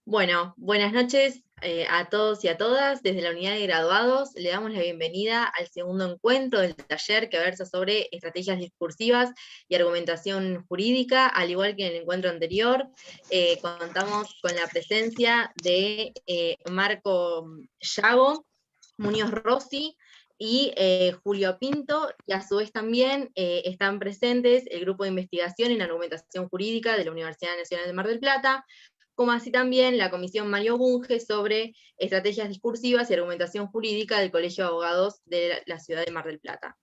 Bueno, buenas noches a todos y a todas. Desde la unidad de graduados le damos la bienvenida al segundo encuentro del taller que versa sobre estrategias discursivas y argumentación jurídica. Al igual que en el encuentro anterior, contamos con la presencia de Marco Yago, Muñoz Rossi y Julio Pinto, y a su vez también están presentes el Grupo de Investigación en Argumentación Jurídica de la Universidad Nacional de Mar del Plata, como así también la Comisión Mario Bunge sobre Estrategias Discursivas y Argumentación Jurídica del Colegio de Abogados de la Ciudad de Mar del Plata.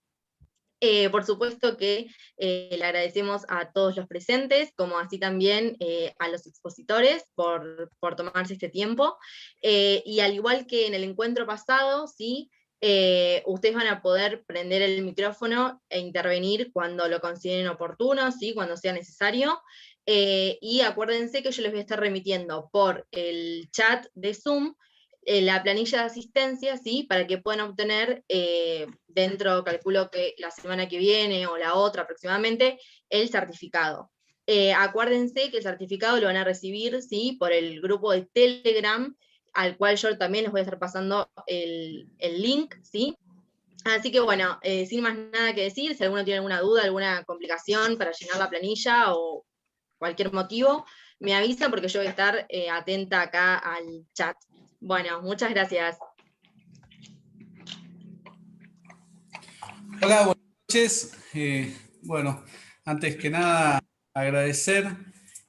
Por supuesto que le agradecemos a todos los presentes, como así también a los expositores por tomarse este tiempo. Y al igual que en el encuentro pasado, ¿sí? Ustedes van a poder prender el micrófono e intervenir cuando lo consideren oportuno, ¿sí? Cuando sea necesario. Y acuérdense que yo les voy a estar remitiendo por el chat de Zoom la planilla de asistencia, ¿sí? Para que puedan obtener dentro, calculo que la semana que viene o la otra aproximadamente, el certificado. Acuérdense que el certificado lo van a recibir, ¿sí? Por el grupo de Telegram, al cual yo también les voy a estar pasando el link, ¿sí? Así que bueno, sin más nada que decir, si alguno tiene alguna duda, alguna complicación para llenar la planilla o cualquier motivo, me avisa porque yo voy a estar atenta acá al chat. Bueno, muchas gracias. Hola, buenas noches. Bueno, antes que nada, agradecer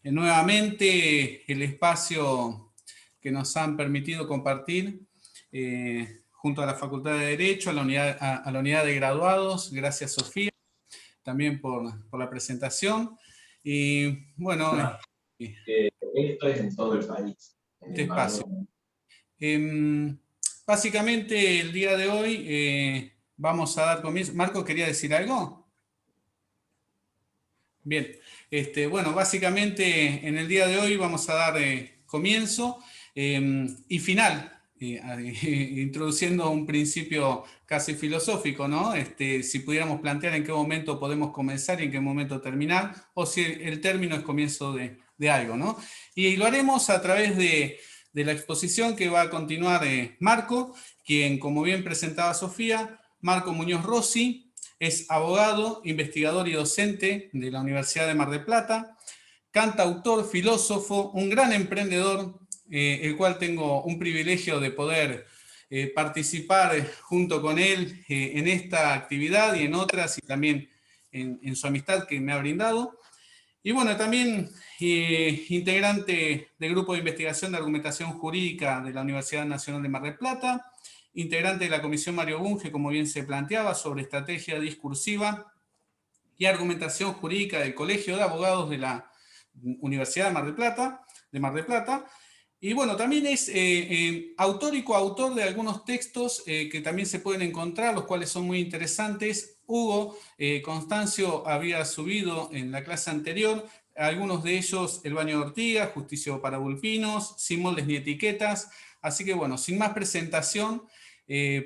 nuevamente el espacio que nos han permitido compartir junto a la Facultad de Derecho, a la unidad de graduados. Gracias, Sofía, también por la presentación. Y bueno, Esto es en todo el país. Este espacio. Básicamente, el día de hoy vamos a dar comienzo. Marco, ¿quería decir algo? Bien, bueno, básicamente en el día de hoy vamos a dar comienzo y final, introduciendo un principio casi filosófico, ¿no? Si pudiéramos plantear en qué momento podemos comenzar y en qué momento terminar, o si el término es comienzo de algo, ¿no? Y lo haremos a través de la exposición que va a continuar Marco, quien, como bien presentaba Sofía, Marco Muñoz Rossi, es abogado, investigador y docente de la Universidad de Mar del Plata, cantautor, filósofo, un gran emprendedor, el cual tengo un privilegio de poder participar junto con él en esta actividad y en otras, y también en su amistad que me ha brindado. Y bueno, también integrante del Grupo de Investigación de Argumentación Jurídica de la Universidad Nacional de Mar del Plata, integrante de la Comisión Mario Bunge, como bien se planteaba, sobre estrategia discursiva y argumentación jurídica del Colegio de Abogados de la Universidad de Mar del Plata. Y bueno, también es autor y coautor de algunos textos que también se pueden encontrar, los cuales son muy interesantes. Hugo Constancio había subido en la clase anterior algunos de ellos: El baño de Ortiga, Justicia para Vulpinos, Sin moldes ni etiquetas. Así que bueno, sin más presentación,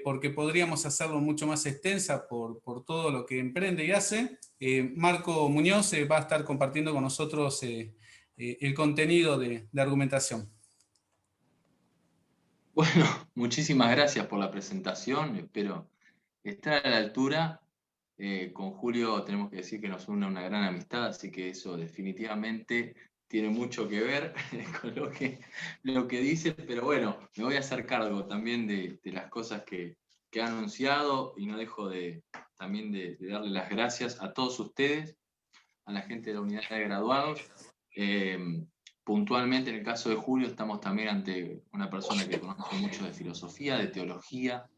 porque podríamos hacerlo mucho más extensa por todo lo que emprende y hace, Marco Muñoz va a estar compartiendo con nosotros el contenido de argumentación. Bueno, muchísimas gracias por la presentación. Espero estar a la altura. Con Julio tenemos que decir que nos une una gran amistad, así que eso definitivamente tiene mucho que ver con lo que dice, pero bueno, me voy a hacer cargo también de las cosas que ha anunciado, y no dejo también de darle las gracias a todos ustedes, a la gente de la unidad de graduados. Puntualmente, en el caso de Julio, estamos también ante una persona que conoce mucho de filosofía, de teología,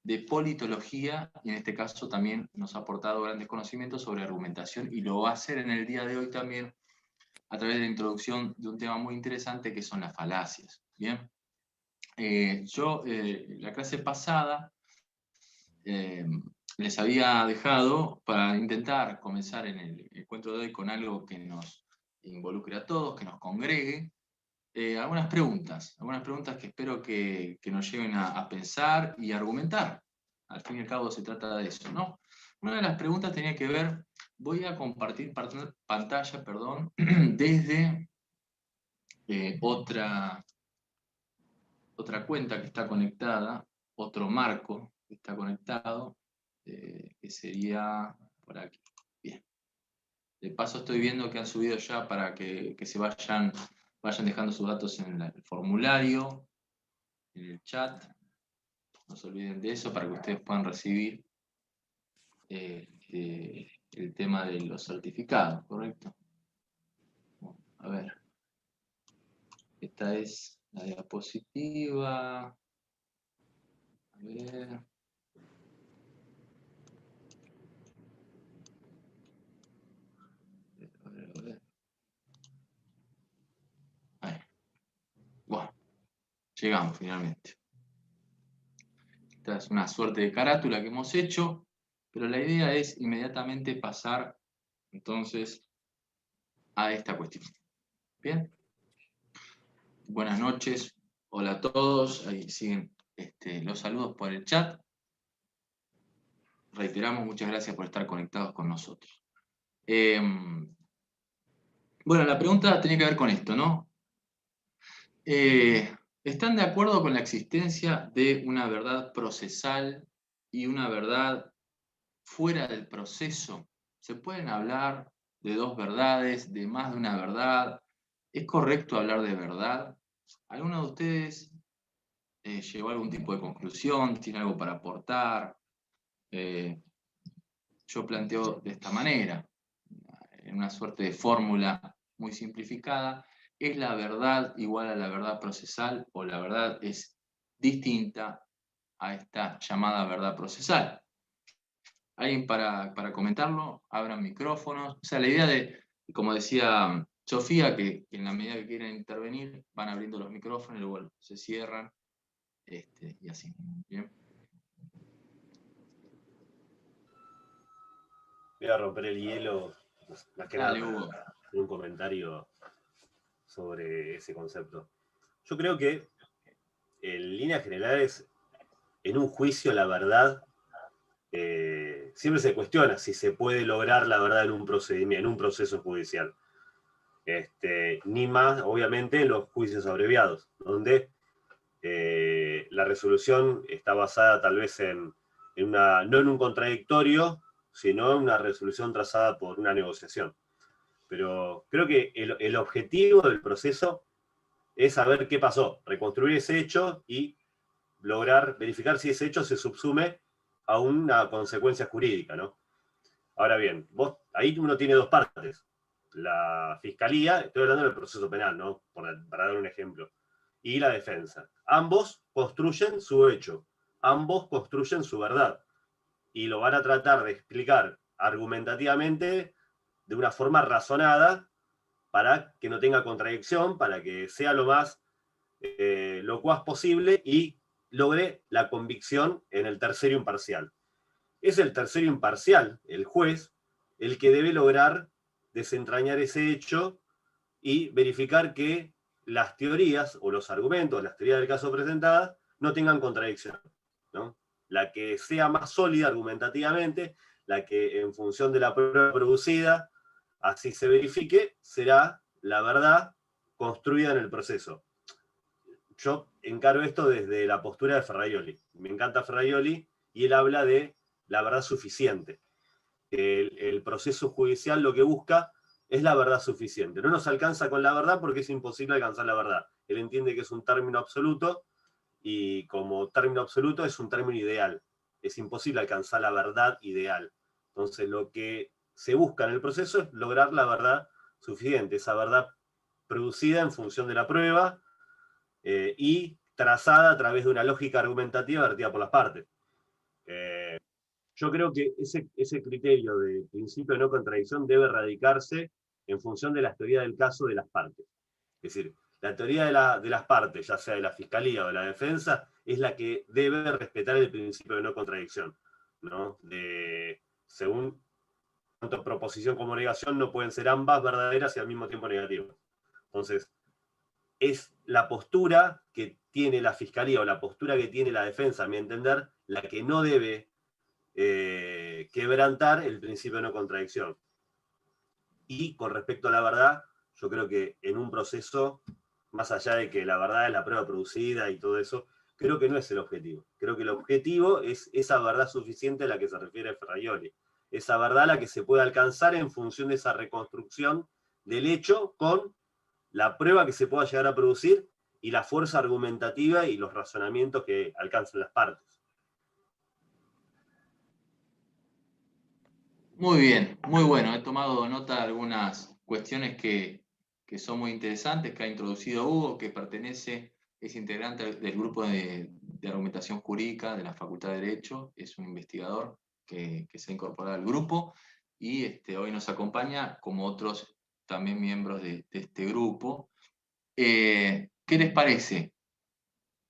de politología, y en este caso también nos ha aportado grandes conocimientos sobre argumentación, y lo va a hacer en el día de hoy también a través de la introducción de un tema muy interesante que son las falacias. Bien, la clase pasada les había dejado para intentar comenzar en el encuentro de hoy con algo que nos involucre a todos, que nos congregue. Algunas preguntas que espero que nos lleven a pensar y argumentar. Al fin y al cabo se trata de eso, ¿no? Una de las preguntas tenía que ver, voy a compartir pantalla, desde otra otra cuenta que está conectada, otro marco que está conectado, que sería por aquí. Bien. De paso estoy viendo que han subido ya para que se vayan dejando sus datos en el formulario, en el chat. No se olviden de eso para que ustedes puedan recibir el tema de los certificados, ¿correcto? Bueno, a ver. Esta es la diapositiva. A ver. A ver. Ahí. Bueno, llegamos finalmente. Esta es una suerte de carátula que hemos hecho, pero la idea es inmediatamente pasar entonces a esta cuestión. Bien. Buenas noches. Hola a todos. Ahí siguen los saludos por el chat. Reiteramos, muchas gracias por estar conectados con nosotros. Bueno, la pregunta tiene que ver con esto, ¿no? ¿Están de acuerdo con la existencia de una verdad procesal y una verdad fuera del proceso? ¿Se pueden hablar de dos verdades, de más de una verdad? ¿Es correcto hablar de verdad? ¿Alguno de ustedes llegó a algún tipo de conclusión? ¿Tiene algo para aportar? Yo planteo de esta manera, en una suerte de fórmula muy simplificada: ¿es la verdad igual a la verdad procesal o la verdad es distinta a esta llamada verdad procesal? ¿Alguien para comentarlo? Abran micrófonos. O sea, la idea de, como decía Sofía, que en la medida que quieren intervenir van abriendo los micrófonos y luego se cierran, y así. ¿Bien? Voy a romper el hielo, más que Dale, nada, Hugo. para hacer un comentario sobre ese concepto. Yo creo que, en líneas generales, en un juicio la verdad siempre se cuestiona si se puede lograr la verdad en un procedimiento, en un proceso judicial. Ni más, obviamente, en los juicios abreviados, donde la resolución está basada tal vez no en un contradictorio, sino en una resolución trazada por una negociación. Pero creo que el objetivo del proceso es saber qué pasó, reconstruir ese hecho y lograr verificar si ese hecho se subsume a una consecuencia jurídica, ¿no? Ahora bien, ahí uno tiene dos partes. La fiscalía, estoy hablando del proceso penal, ¿no? Para dar un ejemplo, y la defensa. Ambos construyen su hecho, ambos construyen su verdad, y lo van a tratar de explicar argumentativamente de una forma razonada para que no tenga contradicción, para que sea lo más locuaz posible y logre la convicción en el tercero imparcial. Es el tercero imparcial, el juez, el que debe lograr desentrañar ese hecho y verificar que las teorías o los argumentos, las teorías del caso presentadas, no tengan contradicción, ¿no? La que sea más sólida argumentativamente, la que en función de la prueba producida así se verifique, será la verdad construida en el proceso. Yo encaro esto desde la postura de Ferraioli. Me encanta Ferraioli y él habla de la verdad suficiente. El proceso judicial lo que busca es la verdad suficiente. No nos alcanza con la verdad porque es imposible alcanzar la verdad. Él entiende que es un término absoluto y como término absoluto es un término ideal. Es imposible alcanzar la verdad ideal. Entonces lo que se busca en el proceso es lograr la verdad suficiente, esa verdad producida en función de la prueba y trazada a través de una lógica argumentativa vertida por las partes. Yo creo que ese criterio de principio de no contradicción debe radicarse en función de la teoría del caso de las partes. Es decir, la teoría de las partes, ya sea de la fiscalía o de la defensa, es la que debe respetar el principio de no contradicción, ¿no? Según tanto proposición como negación no pueden ser ambas verdaderas y al mismo tiempo negativas. Entonces, es la postura que tiene la fiscalía o la postura que tiene la defensa, a mi entender, la que no debe quebrantar el principio de no contradicción. Y con respecto a la verdad, yo creo que en un proceso más allá de que la verdad es la prueba producida y todo eso, creo que no es el objetivo. Creo que el objetivo es esa verdad suficiente a la que se refiere Ferraioli. Esa verdad a la que se puede alcanzar en función de esa reconstrucción del hecho con la prueba que se pueda llegar a producir y la fuerza argumentativa y los razonamientos que alcanzan las partes. Muy bien, muy bueno. He tomado nota de algunas cuestiones que son muy interesantes, que ha introducido Hugo, que es integrante del grupo de argumentación jurídica de la Facultad de Derecho, es un investigador que se ha incorporado al grupo y hoy nos acompaña como otros también miembros de este grupo. ¿Qué les parece?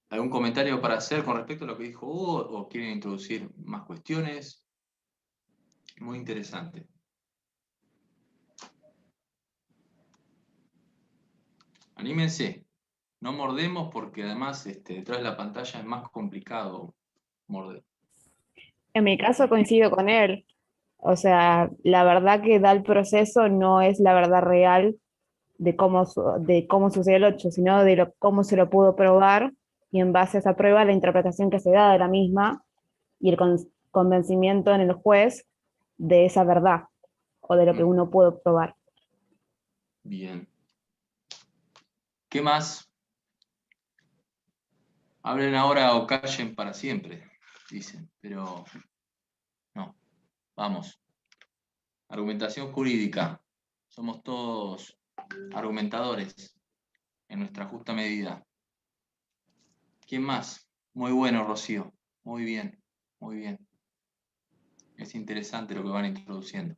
¿Algún comentario para hacer con respecto a lo que dijo Hugo o quieren introducir más cuestiones? Muy interesante. Anímense, no mordemos porque además detrás de la pantalla es más complicado morder. En mi caso coincido con él. O sea, la verdad que da el proceso no es la verdad real de cómo sucedió el 8, sino de cómo se lo pudo probar y en base a esa prueba la interpretación que se da de la misma y el convencimiento en el juez de esa verdad o de lo que uno pudo probar. Bien. ¿Qué más? Hablen ahora o callen para siempre, dicen, pero no. Vamos. Argumentación jurídica. Somos todos argumentadores en nuestra justa medida. ¿Quién más? Muy bueno, Rocío. Muy bien, muy bien. Es interesante lo que van introduciendo.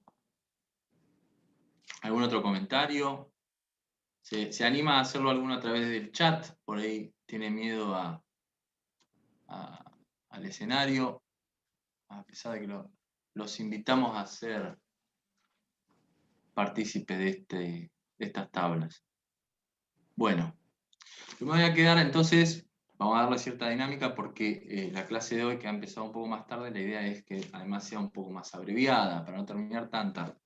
¿Algún otro comentario? ¿Se anima a hacerlo alguno a través del chat? Por ahí tiene miedo al escenario, a pesar de que los invitamos a ser partícipes de estas tablas. Bueno, yo me voy a quedar entonces, vamos a darle cierta dinámica porque la clase de hoy, que ha empezado un poco más tarde, la idea es que además sea un poco más abreviada, para no terminar tan tarde.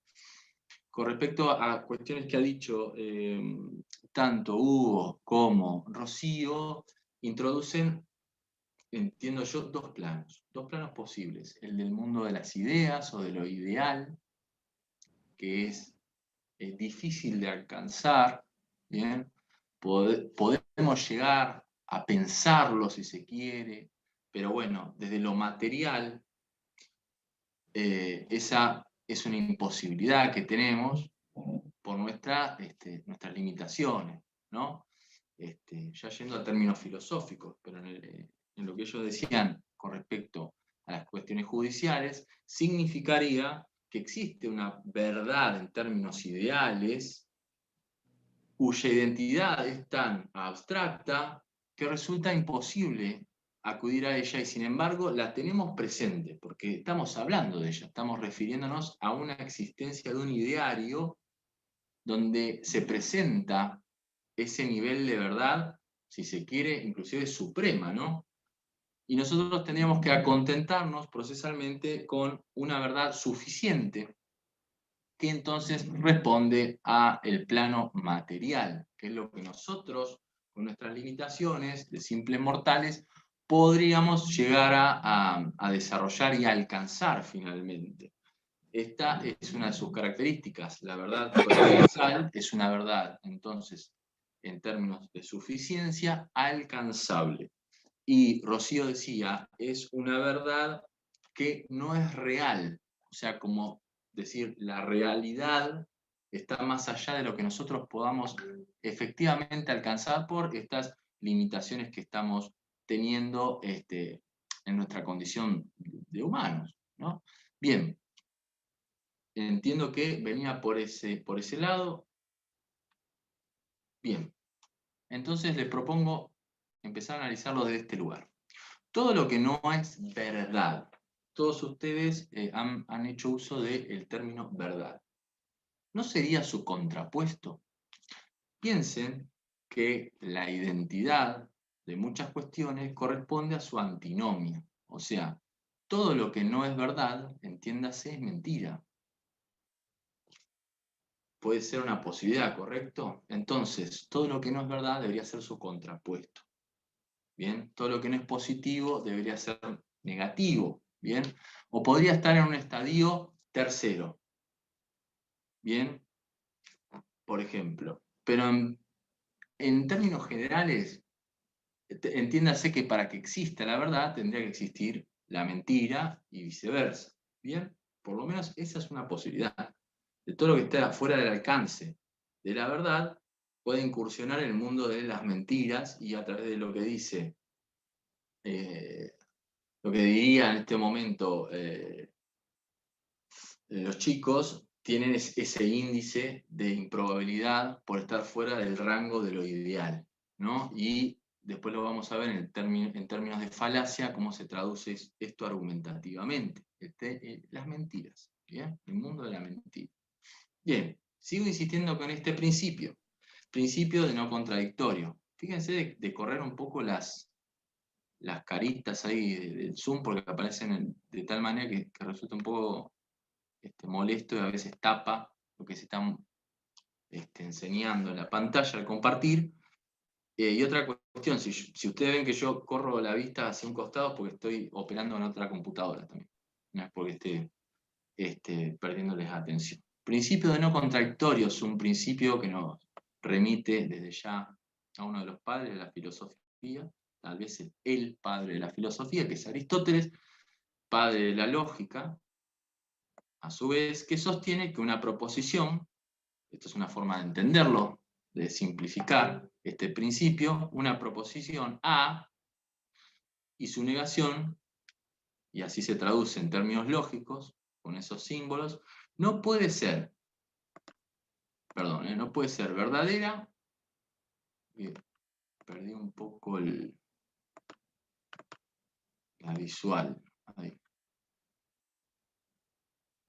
Con respecto a cuestiones que ha dicho tanto Hugo como Rocío, introducen, entiendo yo, dos planos posibles. El del mundo de las ideas o de lo ideal, que es difícil de alcanzar, ¿bien? Podemos llegar a pensarlo si se quiere, pero bueno, desde lo material, esa es una imposibilidad que tenemos por nuestras limitaciones, ¿no? Ya yendo a términos filosóficos, pero en lo que ellos decían con respecto a las cuestiones judiciales, significaría que existe una verdad en términos ideales cuya identidad es tan abstracta que resulta imposible acudir a ella y sin embargo la tenemos presente, porque estamos hablando de ella, estamos refiriéndonos a una existencia de un ideario donde se presenta ese nivel de verdad, si se quiere, inclusive suprema, ¿no? Y nosotros tendríamos que acontentarnos procesalmente con una verdad suficiente que entonces responde a el plano material, que es lo que nosotros, con nuestras limitaciones de simples mortales, podríamos llegar a desarrollar y a alcanzar finalmente. Esta es una de sus características. La verdad universal es una verdad, entonces, en términos de suficiencia, alcanzable. Y Rocío decía, es una verdad que no es real. O sea, como decir, la realidad está más allá de lo que nosotros podamos efectivamente alcanzar por estas limitaciones que estamos teniendo en nuestra condición de humanos, ¿no? Bien, entiendo que venía por ese lado. Bien, entonces les propongo empezar a analizarlo desde este lugar. Todo lo que no es verdad, todos ustedes han hecho uso del término verdad. ¿No sería su contrapuesto? Piensen que la identidad de muchas cuestiones corresponde a su antinomia. O sea, todo lo que no es verdad, entiéndase, es mentira. puede ser una posibilidad, ¿correcto? Entonces, todo lo que no es verdad debería ser su contrapuesto. ¿Bien? Todo lo que no es positivo debería ser negativo. ¿Bien? O podría estar en un estadio tercero. ¿Bien? Por ejemplo. Pero en términos generales, entiéndase que para que exista la verdad tendría que existir la mentira y viceversa. ¿Bien? Por lo menos esa es una posibilidad. De todo lo que está fuera del alcance de la verdad, puede incursionar en el mundo de las mentiras y a través de lo que dice, lo que diría en este momento los chicos, tienen ese índice de improbabilidad por estar fuera del rango de lo ideal, ¿no? Y después lo vamos a ver en términos de falacia, cómo se traduce esto argumentativamente. Las mentiras, ¿bien? El mundo de la mentira. Bien, sigo insistiendo con este principio de no contradictorio. Fíjense de correr un poco las caritas ahí del Zoom, porque aparecen de tal manera que resulta un poco molesto y a veces tapa lo que se está enseñando en la pantalla al compartir. Y otra cuestión, si ustedes ven que yo corro la vista hacia un costado, porque estoy operando en otra computadora también. No es porque esté perdiéndoles atención. Principio de no contradictorio es un principio que nos remite desde ya a uno de los padres de la filosofía, tal vez el padre de la filosofía, que es Aristóteles, padre de la lógica, a su vez, que sostiene que una proposición, esto es una forma de entenderlo, de simplificar este principio, una proposición A y su negación, y así se traduce en términos lógicos, con esos símbolos, no puede ser verdadera. Perdí un poco la visual. Ahí.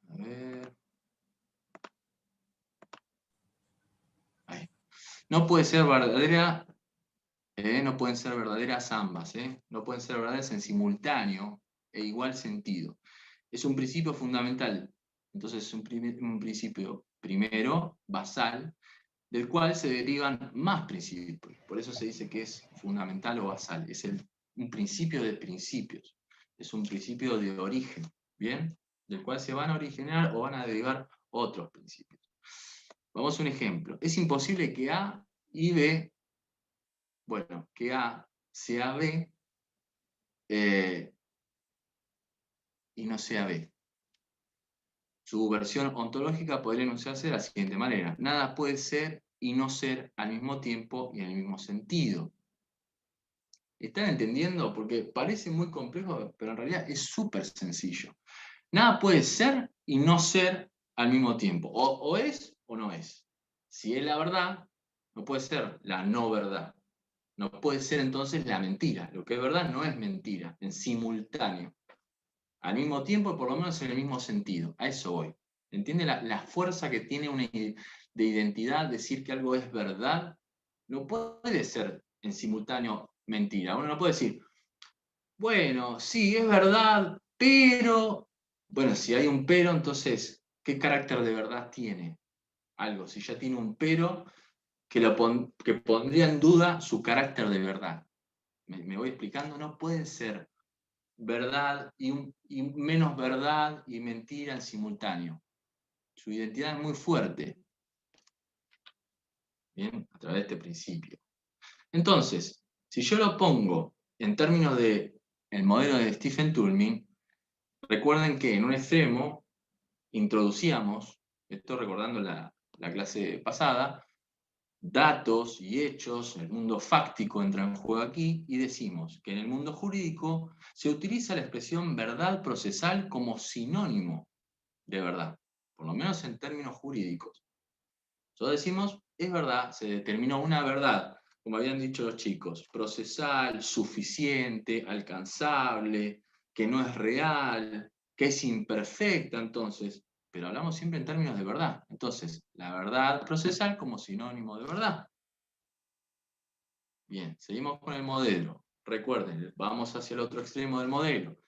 A ver. Ahí. No puede ser verdadera, no pueden ser verdaderas ambas, no pueden ser verdaderas en simultáneo e igual sentido. Es un principio fundamental, entonces es un principio primero, basal, del cual se derivan más principios. Por eso se dice que es fundamental o basal. Es un principio de principios. Es un principio de origen, ¿bien? Del cual se van a originar o van a derivar otros principios. Vamos a un ejemplo. Es imposible que A y B, bueno, que A sea B y no sea B. Su versión ontológica podría enunciarse de la siguiente manera. Nada puede ser y no ser al mismo tiempo y en el mismo sentido. ¿Están entendiendo? Porque parece muy complejo, pero en realidad es súper sencillo. Nada puede ser y no ser al mismo tiempo. O es o no es. Si es la verdad, no puede ser la no verdad. No puede ser entonces la mentira. Lo que es verdad no es mentira, en simultáneo. Al mismo tiempo y por lo menos en el mismo sentido. A eso voy. ¿Entiende la fuerza que tiene de identidad decir que algo es verdad? No puede ser en simultáneo mentira. Uno no puede decir, bueno, sí, es verdad, pero... Bueno, si hay un pero, entonces, ¿qué carácter de verdad tiene algo? Si ya tiene un pero que pondría en duda su carácter de verdad. ¿Me voy explicando? No pueden ser verdad y menos verdad y mentira en simultáneo. Su identidad es muy fuerte. Bien, a través de este principio. Entonces, si yo lo pongo en términos de el modelo de Stephen Toulmin, recuerden que en un extremo introducíamos, esto recordando la clase pasada, datos y hechos, el mundo fáctico entra en juego aquí, y decimos que en el mundo jurídico se utiliza la expresión verdad procesal como sinónimo de verdad, por lo menos en términos jurídicos. Nosotros decimos, es verdad, se determinó una verdad, como habían dicho los chicos, procesal, suficiente, alcanzable, que no es real, que es imperfecta, entonces, pero hablamos siempre en términos de verdad. Entonces, la verdad procesal como sinónimo de verdad. Bien, seguimos con el modelo. Recuerden, vamos hacia el otro extremo del modelo.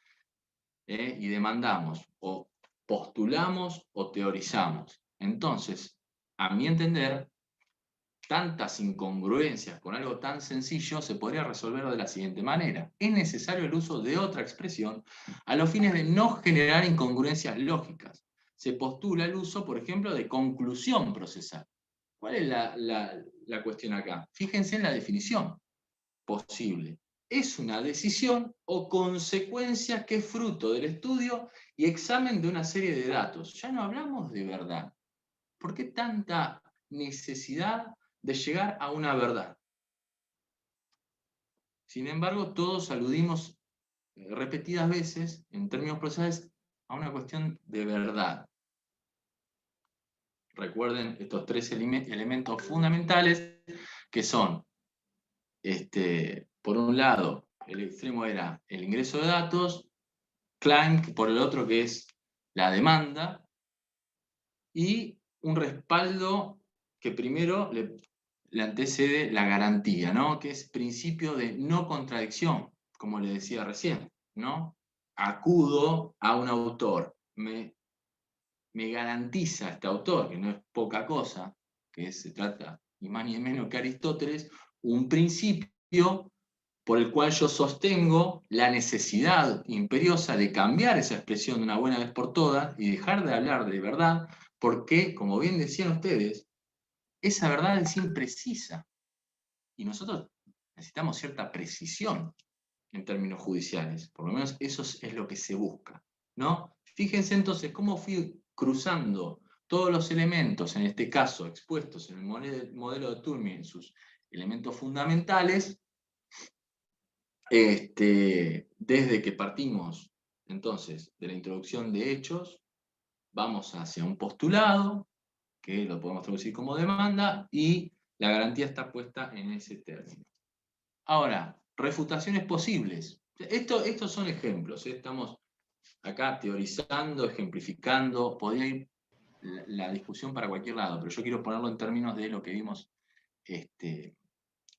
Y demandamos, o postulamos o teorizamos. Entonces, a mi entender, tantas incongruencias con algo tan sencillo se podría resolver de la siguiente manera. Es necesario el uso de otra expresión a los fines de no generar incongruencias lógicas. Se postula el uso, por ejemplo, de conclusión procesal. ¿Cuál es la cuestión acá? Fíjense en la definición posible. Es una decisión o consecuencia que es fruto del estudio y examen de una serie de datos. Ya no hablamos de verdad. ¿Por qué tanta necesidad de llegar a una verdad? Sin embargo, todos aludimos repetidas veces, en términos procesales, a una cuestión de verdad. Recuerden estos tres elementos fundamentales que son, por un lado, el extremo era el ingreso de datos, Klein por el otro que es la demanda, y un respaldo que primero le antecede la garantía, ¿no? Que es principio de no contradicción, como le decía recién, ¿no? Acudo a un autor, me garantiza este autor, que no es poca cosa, que se trata ni más ni menos que Aristóteles, un principio por el cual yo sostengo la necesidad imperiosa de cambiar esa expresión de una buena vez por todas y dejar de hablar de verdad, porque, como bien decían ustedes, esa verdad es imprecisa. Y nosotros necesitamos cierta precisión en términos judiciales. Por lo menos eso es lo que se busca, ¿no? Fíjense entonces cómo fui cruzando todos los elementos, en este caso expuestos en el modelo de Toulmin, en sus elementos fundamentales, desde que partimos entonces de la introducción de hechos, vamos hacia un postulado, que lo podemos traducir como demanda, y la garantía está puesta en ese término. Ahora, refutaciones posibles. Estos son ejemplos, estamos acá teorizando, ejemplificando, podría ir la discusión para cualquier lado, pero yo quiero ponerlo en términos de lo que vimos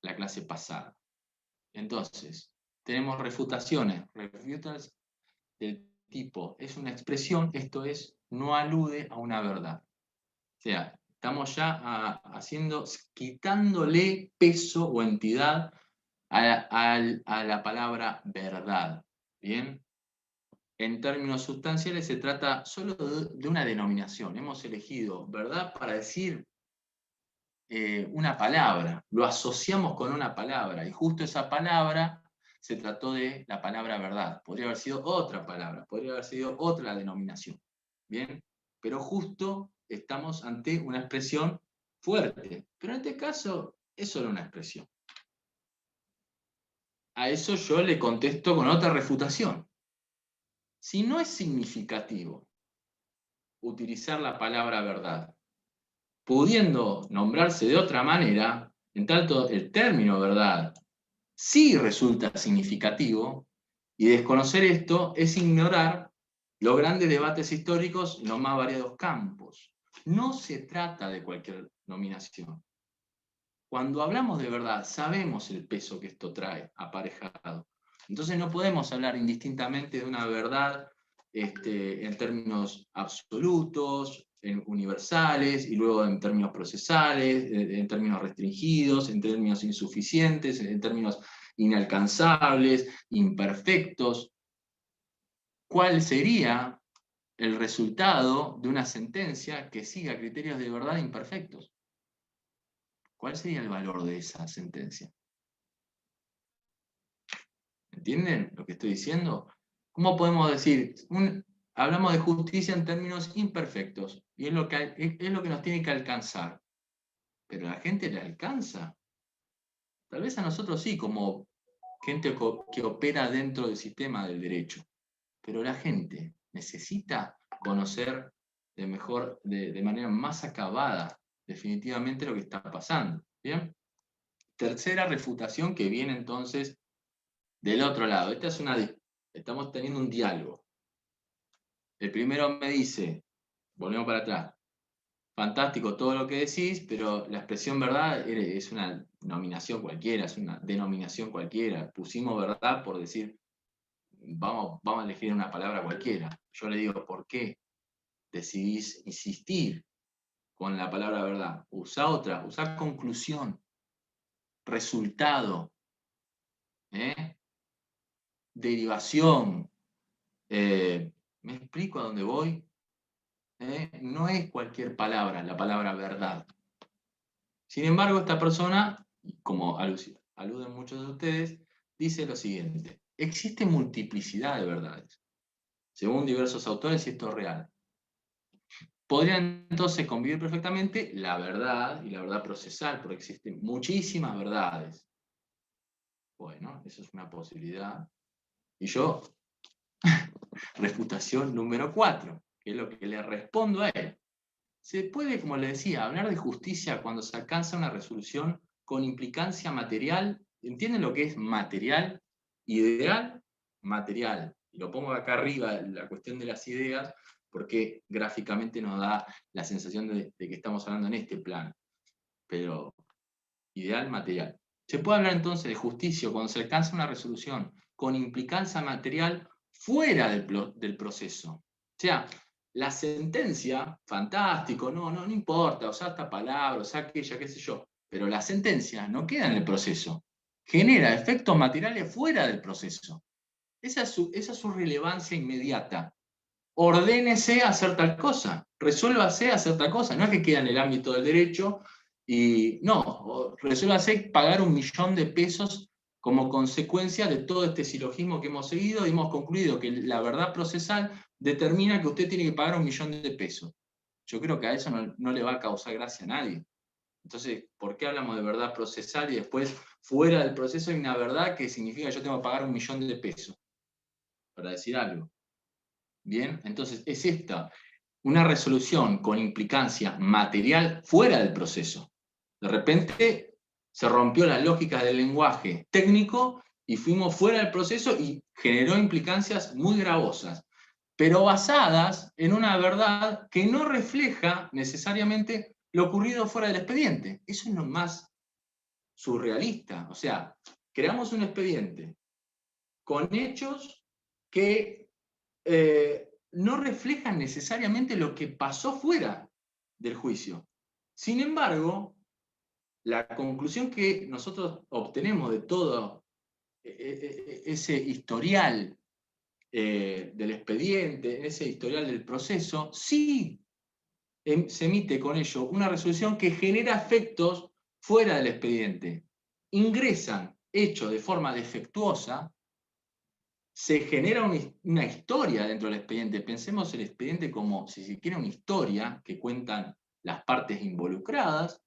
la clase pasada. Entonces, tenemos refutaciones. Refutaciones del tipo, es una expresión, esto es, no alude a una verdad. O sea, estamos ya quitándole peso o entidad a la palabra verdad. ¿Bien? En términos sustanciales se trata solo de una denominación. Hemos elegido verdad para decir una palabra, lo asociamos con una palabra, y justo esa palabra se trató de la palabra verdad. Podría haber sido otra palabra, podría haber sido otra denominación. ¿Bien? Pero justo estamos ante una expresión fuerte. Pero en este caso es solo una expresión. A eso yo le contesto con otra refutación. Si no es significativo utilizar la palabra verdad, pudiendo nombrarse de otra manera, en tanto el término verdad sí resulta significativo, y desconocer esto es ignorar los grandes debates históricos en los más variados campos. No se trata de cualquier nominación. Cuando hablamos de verdad, sabemos el peso que esto trae aparejado. Entonces no podemos hablar indistintamente de una verdad en términos absolutos, universales, y luego en términos procesales, en términos restringidos, en términos insuficientes, en términos inalcanzables, imperfectos. ¿Cuál sería el resultado de una sentencia que siga criterios de verdad imperfectos? ¿Cuál sería el valor de esa sentencia? ¿Entienden lo que estoy diciendo? ¿Cómo podemos decir? Hablamos de justicia en términos imperfectos, y es lo que nos tiene que alcanzar. Pero a la gente le alcanza. Tal vez a nosotros sí, como gente que opera dentro del sistema del derecho. Pero la gente necesita conocer de manera más acabada, definitivamente, lo que está pasando. ¿Bien? Tercera refutación que viene entonces del otro lado. Estamos teniendo un diálogo. El primero me dice, volvemos para atrás, fantástico todo lo que decís, pero la expresión verdad es una nominación cualquiera, es una denominación cualquiera. Pusimos verdad por decir, vamos a elegir una palabra cualquiera. Yo le digo, ¿por qué decidís insistir con la palabra verdad. Usa otra, usa conclusión, resultado, derivación. ¿Me explico a dónde voy? No es cualquier palabra, la palabra verdad. Sin embargo, esta persona, como aluden muchos de ustedes, dice lo siguiente: existe multiplicidad de verdades. Según diversos autores, y esto es real. Podrían entonces convivir perfectamente la verdad y la verdad procesal, porque existen muchísimas verdades. Bueno, eso es una posibilidad. Y yo, refutación número 4, que es lo que le respondo a él. Se puede, como le decía, hablar de justicia cuando se alcanza una resolución con implicancia material. ¿Entienden lo que es material? Ideal, material. Y lo pongo acá arriba, la cuestión de las ideas, porque gráficamente nos da la sensación de que estamos hablando en este plano. Pero ideal, material. Se puede hablar entonces de justicia cuando se alcanza una resolución con implicancia material fuera del proceso. O sea, la sentencia, fantástico, no importa, usar esta palabra, usar aquella, qué sé yo, pero la sentencia no queda en el proceso. Genera efectos materiales fuera del proceso. Esa es su relevancia inmediata. Ordénese a hacer tal cosa, resuélvase a hacer tal cosa, no es que queda en el ámbito del derecho, y no, resuélvase pagar 1 millón de pesos como consecuencia de todo este silogismo que hemos seguido, y hemos concluido que la verdad procesal determina que usted tiene que pagar 1 millón de pesos. Yo creo que a eso no le va a causar gracia a nadie. Entonces, ¿por qué hablamos de verdad procesal y después fuera del proceso hay una verdad que significa que yo tengo que pagar 1 millón de pesos? Para decir algo. Bien, entonces es esta, una resolución con implicancia material fuera del proceso. De repente se rompió la lógica del lenguaje técnico y fuimos fuera del proceso y generó implicancias muy gravosas, pero basadas en una verdad que no refleja necesariamente lo ocurrido fuera del expediente. Eso es lo más surrealista. O sea, creamos un expediente con hechos que no reflejan necesariamente lo que pasó fuera del juicio. Sin embargo, la conclusión que nosotros obtenemos de todo ese historial del expediente, ese historial del proceso, sí se emite con ello una resolución que genera efectos fuera del expediente. Ingresan hechos de forma defectuosa, se genera una historia dentro del expediente. Pensemos el expediente como, si se quiere, una historia que cuentan las partes involucradas,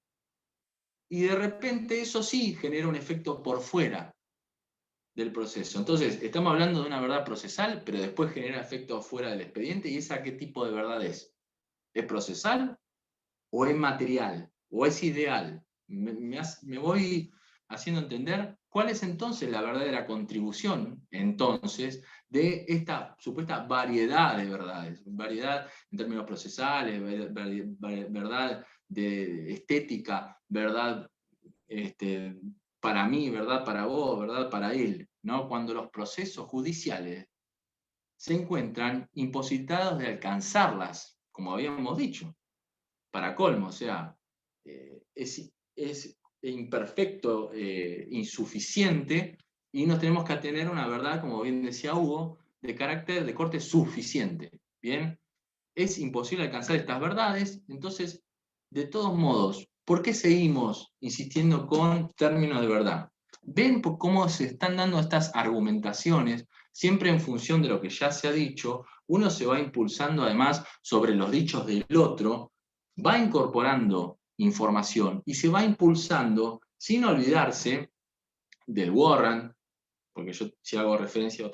y de repente eso sí genera un efecto por fuera del proceso. Entonces, estamos hablando de una verdad procesal, pero después genera efectos fuera del expediente, ¿y esa qué tipo de verdad es? ¿Es procesal? ¿O es material? ¿O es ideal? Me voy haciendo entender cuál es entonces la verdadera contribución, entonces, de esta supuesta variedad de verdades. Variedad en términos procesales, verdad de estética, verdad para mí, verdad para vos, verdad para él, ¿no? Cuando los procesos judiciales se encuentran imposibilitados de alcanzarlas, como habíamos dicho. Para colmo, o sea, es imperfecto, insuficiente, y nos tenemos que atener a una verdad, como bien decía Hugo, de corte suficiente. ¿Bien? Es imposible alcanzar estas verdades, entonces, de todos modos, ¿por qué seguimos insistiendo con términos de verdad? ¿Ven cómo se están dando estas argumentaciones, siempre en función de lo que ya se ha dicho? Uno se va impulsando además sobre los dichos del otro, va incorporando información y se va impulsando sin olvidarse del warrant, porque yo si hago referencia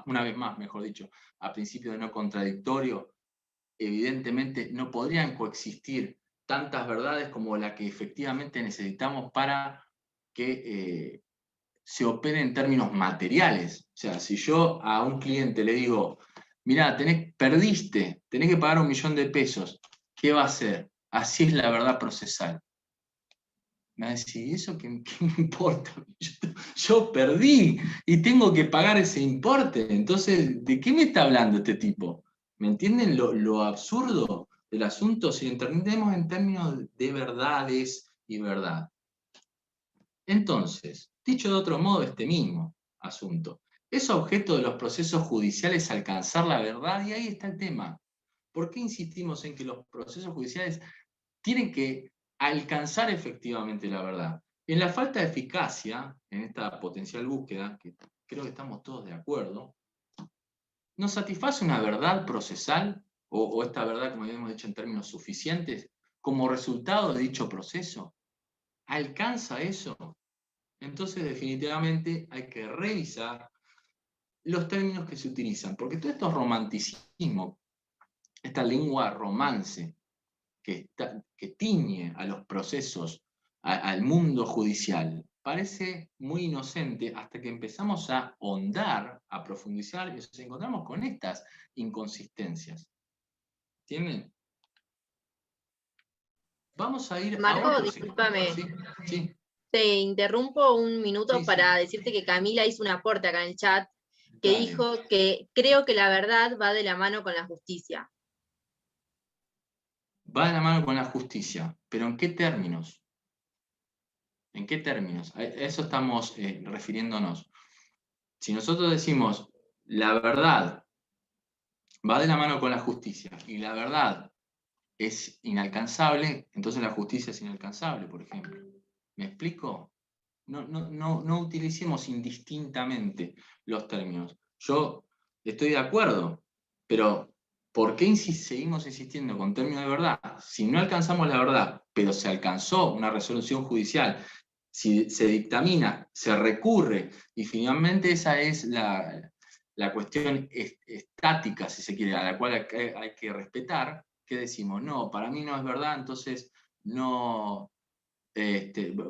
una vez más, mejor dicho, a principio de no contradictorio, evidentemente no podrían coexistir tantas verdades como la que efectivamente necesitamos para que se opere en términos materiales. O sea, si yo a un cliente le digo, mirá, perdiste, tenés que pagar 1 millón de pesos, ¿qué va a hacer? Así es la verdad procesal. Me va a decir, ¿y eso qué me importa? Yo perdí y tengo que pagar ese importe. Entonces, ¿de qué me está hablando este tipo? ¿Me entienden lo absurdo del asunto si lo entendemos en términos de verdades y verdad. Entonces, dicho de otro modo, este mismo asunto, es objeto de los procesos judiciales alcanzar la verdad, y ahí está el tema. ¿Por qué insistimos en que los procesos judiciales tienen que alcanzar efectivamente la verdad? En la falta de eficacia, en esta potencial búsqueda, que creo que estamos todos de acuerdo, ¿nos satisface una verdad procesal, o esta verdad, como habíamos dicho en términos suficientes, como resultado de dicho proceso? ¿Alcanza eso? Entonces, definitivamente, hay que revisar los términos que se utilizan, porque todo esto es romanticismo, esta lengua romance que tiñe a los procesos, al mundo judicial, parece muy inocente hasta que empezamos a ahondar, a profundizar, y nos encontramos con estas inconsistencias. ¿Entienden? Vamos a ir a Marco, otro discúlpame. Sí. Te interrumpo un minuto Sí, para sí. decirte que Camila hizo un aporte acá en el chat que Dale. dijo que creo que la verdad va de la mano con la justicia. Va de la mano con la justicia, pero ¿en qué términos? ¿En qué términos? A eso estamos refiriéndonos. Si nosotros decimos la verdad va de la mano con la justicia y la verdad es inalcanzable, entonces la justicia es inalcanzable, por ejemplo. ¿Me explico? No utilicemos indistintamente los términos. Yo estoy de acuerdo, pero ¿por qué seguimos insistiendo con términos de verdad? Si no alcanzamos la verdad, pero se alcanzó una resolución judicial, si se dictamina, se recurre, y finalmente esa es la cuestión estática, si se quiere, a la cual hay que respetar, ¿qué decimos? No, para mí no es verdad, entonces no...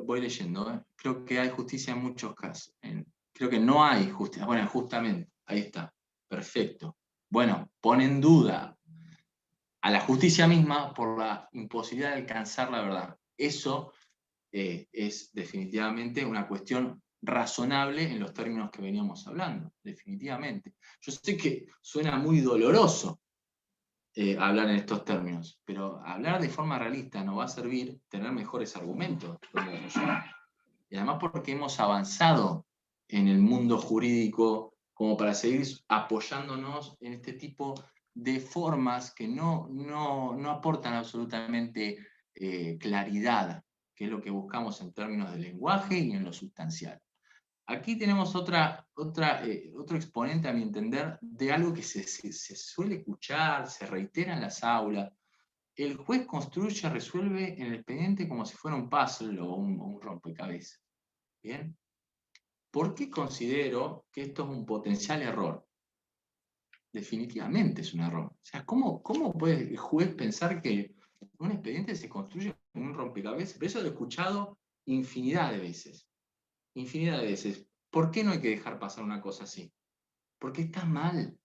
voy leyendo, ¿eh? Creo que hay justicia en muchos casos. Creo que no hay justicia. Bueno, justamente, ahí está. Perfecto. Bueno, pone en duda a la justicia misma por la imposibilidad de alcanzar la verdad. Eso es definitivamente una cuestión razonable en los términos que veníamos hablando, definitivamente. Yo sé que suena muy doloroso hablar en estos términos, pero hablar de forma realista nos va a servir tener mejores argumentos. Y además porque hemos avanzado en el mundo jurídico como para seguir apoyándonos en este tipo de formas que no aportan absolutamente claridad, que es lo que buscamos en términos de lenguaje y en lo sustancial. Aquí tenemos otro exponente, a mi entender, de algo que se suele escuchar, se reitera en las aulas. El juez construye, resuelve en el expediente como si fuera un puzzle o un rompecabezas. ¿Bien? ¿Por qué considero que esto es un potencial error? Definitivamente es un error. O sea, ¿cómo puede el juez pensar que un expediente se construye como un rompecabezas? Pero eso lo he escuchado infinidad de veces. Infinidad de veces. ¿Por qué no hay que dejar pasar una cosa así? Porque está mal.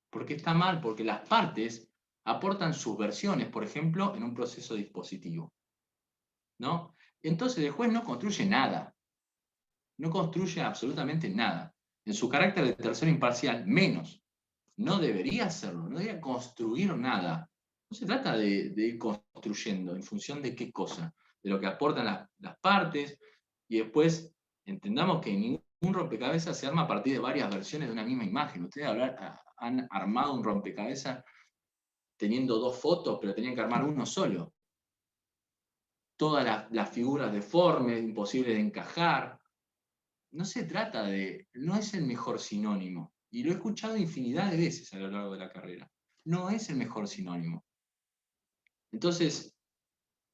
Porque está mal, porque las partes aportan sus versiones, por ejemplo, en un proceso dispositivo. ¿No? Entonces el juez no construye nada. No construye absolutamente nada. En su carácter de tercero imparcial, menos. No debería hacerlo, no debería construir nada. No se trata de ir construyendo en función de qué cosa, de lo que aportan las partes, y después entendamos que ningún rompecabezas se arma a partir de varias versiones de una misma imagen. Ustedes han armado un rompecabezas teniendo dos fotos, pero tenían que armar uno solo. Todas las figuras deformes, imposibles de encajar. No se trata no es el mejor sinónimo. Y lo he escuchado infinidad de veces a lo largo de la carrera. No es el mejor sinónimo. Entonces,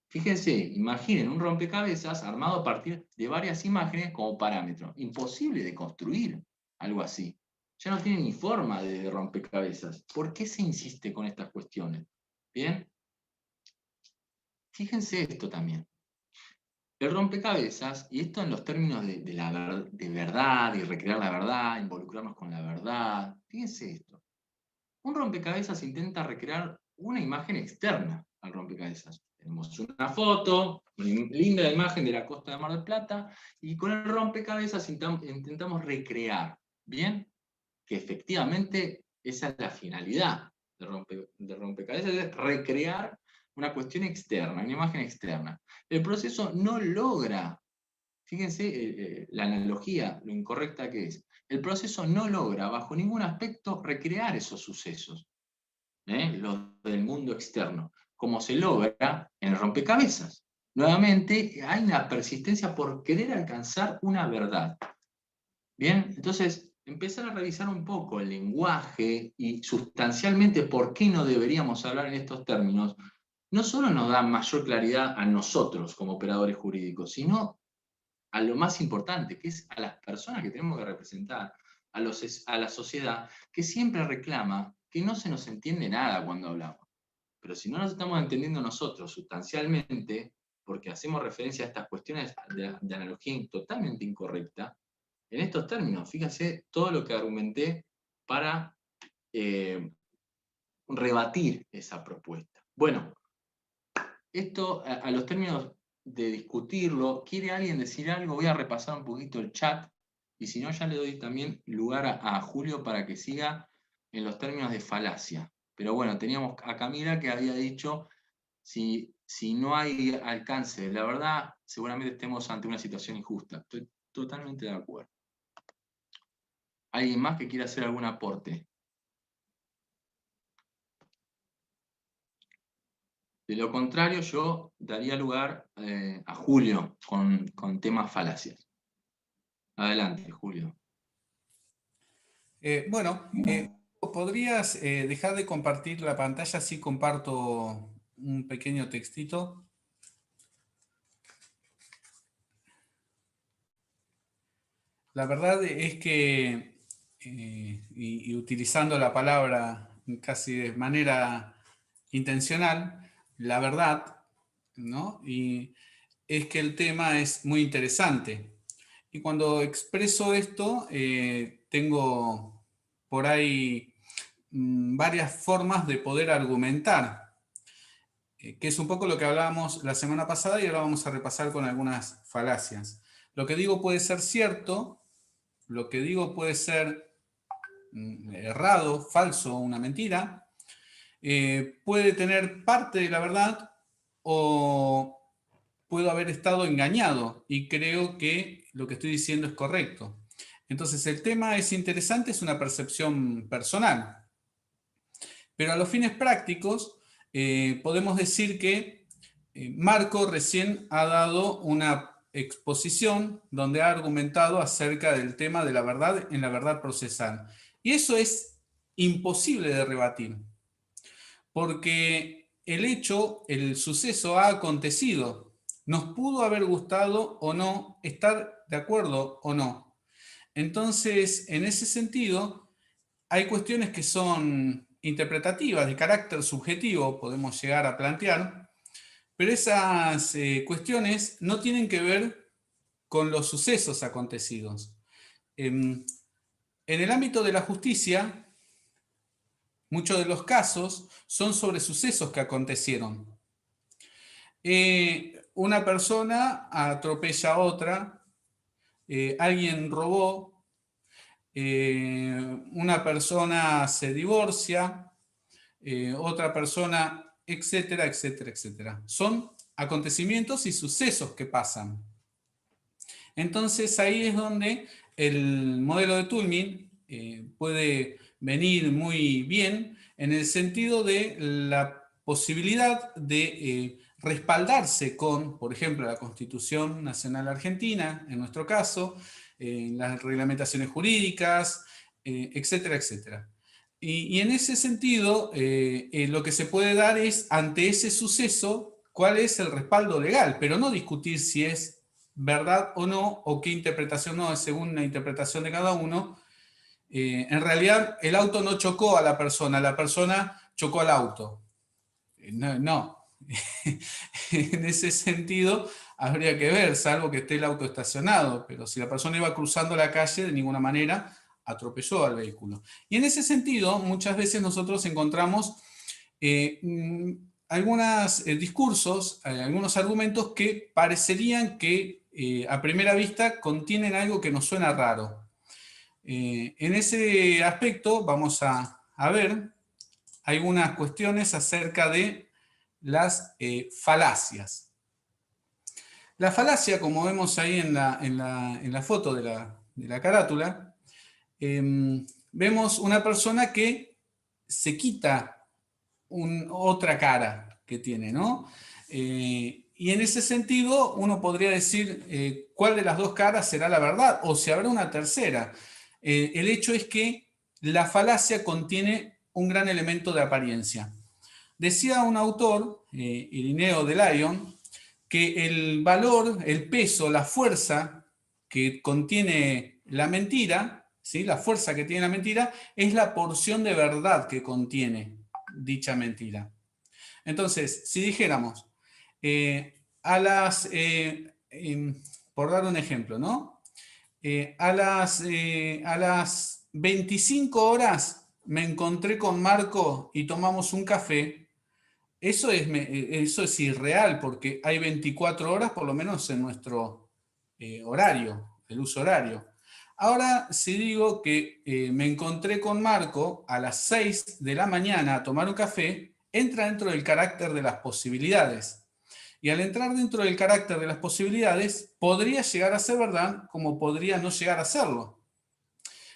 fíjense, imaginen un rompecabezas armado a partir de varias imágenes como parámetro. Imposible de construir algo así. Ya no tiene ni forma de rompecabezas. ¿Por qué se insiste con estas cuestiones? ¿Bien? Fíjense esto también. El rompecabezas, y esto en los términos de verdad y recrear la verdad, involucrarnos con la verdad, fíjense esto. Un rompecabezas intenta recrear una imagen externa al rompecabezas. Tenemos una foto, una linda imagen de la costa de Mar del Plata, y con el rompecabezas intentamos recrear, ¿bien? Que efectivamente esa es la finalidad del rompecabezas, es recrear una cuestión externa, una imagen externa. El proceso no logra, fíjense la analogía, lo incorrecta que es, el proceso no logra bajo ningún aspecto recrear esos sucesos, los del mundo externo, como se logra en el rompecabezas. Nuevamente, hay una persistencia por querer alcanzar una verdad. Bien, entonces, empezar a revisar un poco el lenguaje y sustancialmente por qué no deberíamos hablar en estos términos, no solo nos da mayor claridad a nosotros como operadores jurídicos, sino a lo más importante, que es a las personas que tenemos que representar, a la sociedad, que siempre reclama que no se nos entiende nada cuando hablamos. Pero si no nos estamos entendiendo nosotros sustancialmente, porque hacemos referencia a estas cuestiones de analogía totalmente incorrecta, en estos términos, fíjense todo lo que argumenté para rebatir esa propuesta. Bueno, esto a los términos de discutirlo, ¿quiere alguien decir algo? Voy a repasar un poquito el chat, y si no ya le doy también lugar a Julio para que siga en los términos de falacia. Pero bueno, teníamos a Camila que había dicho, si no hay alcance de la verdad, seguramente estemos ante una situación injusta. Estoy totalmente de acuerdo. ¿Alguien más que quiera hacer algún aporte? De lo contrario, yo daría lugar a Julio con temas falacias. Adelante, Julio. ¿Podrías dejar de compartir la pantalla si comparto un pequeño textito? La verdad es que, y utilizando la palabra casi de manera intencional, la verdad, ¿no? Y es que el tema es muy interesante. Y cuando expreso esto, tengo por ahí varias formas de poder argumentar, que es un poco lo que hablábamos la semana pasada y ahora vamos a repasar con algunas falacias. Lo que digo puede ser cierto, lo que digo puede ser errado, falso, una mentira, puede tener parte de la verdad o puedo haber estado engañado y creo que lo que estoy diciendo es correcto. Entonces el tema es interesante, es una percepción personal. Pero a los fines prácticos podemos decir que Marco recién ha dado una exposición donde ha argumentado acerca del tema de la verdad en la verdad procesal. Y eso es imposible de rebatir, porque el hecho, el suceso ha acontecido. Nos pudo haber gustado o no, estar de acuerdo o no. Entonces, en ese sentido, hay cuestiones que son interpretativas, de carácter subjetivo, podemos llegar a plantear, pero esas cuestiones no tienen que ver con los sucesos acontecidos. En el ámbito de la justicia, muchos de los casos son sobre sucesos que acontecieron. Una persona atropella a otra, alguien robó, una persona se divorcia, otra persona, etcétera, etcétera, etcétera. Son acontecimientos y sucesos que pasan. Entonces ahí es donde el modelo de Toulmin puede venir muy bien en el sentido de la posibilidad de respaldarse con, por ejemplo, la Constitución Nacional Argentina, en nuestro caso, las reglamentaciones jurídicas, etcétera, etcétera. Y en ese sentido, lo que se puede dar es, ante ese suceso, cuál es el respaldo legal, pero no discutir si es verdad o no, o qué interpretación no es según la interpretación de cada uno. En realidad, el auto no chocó a la persona chocó al auto. No. En ese sentido, habría que ver, salvo que esté el auto estacionado, pero si la persona iba cruzando la calle, de ninguna manera atropelló al vehículo. Y en ese sentido, muchas veces nosotros encontramos algunos discursos, algunos argumentos que parecerían que a primera vista contienen algo que nos suena raro. En ese aspecto vamos a ver algunas cuestiones acerca de las falacias. La falacia, como vemos ahí en la foto de la carátula, vemos una persona que se quita otra cara que tiene, ¿no? Y en ese sentido uno podría decir cuál de las dos caras será la verdad o si habrá una tercera. El hecho es que la falacia contiene un gran elemento de apariencia. Decía un autor, Irineo de Lyon, que el valor, el peso, la fuerza que contiene la mentira, ¿sí? La fuerza que tiene la mentira es la porción de verdad que contiene dicha mentira. Entonces, si dijéramos, por dar un ejemplo, ¿no? A las 25 horas me encontré con Marco y tomamos un café. Eso es irreal porque hay 24 horas por lo menos en nuestro horario, el uso horario. Ahora, si digo que me encontré con Marco a las 6 de la mañana a tomar un café, entra dentro del carácter de las posibilidades. Y al entrar dentro del carácter de las posibilidades, podría llegar a ser verdad como podría no llegar a serlo.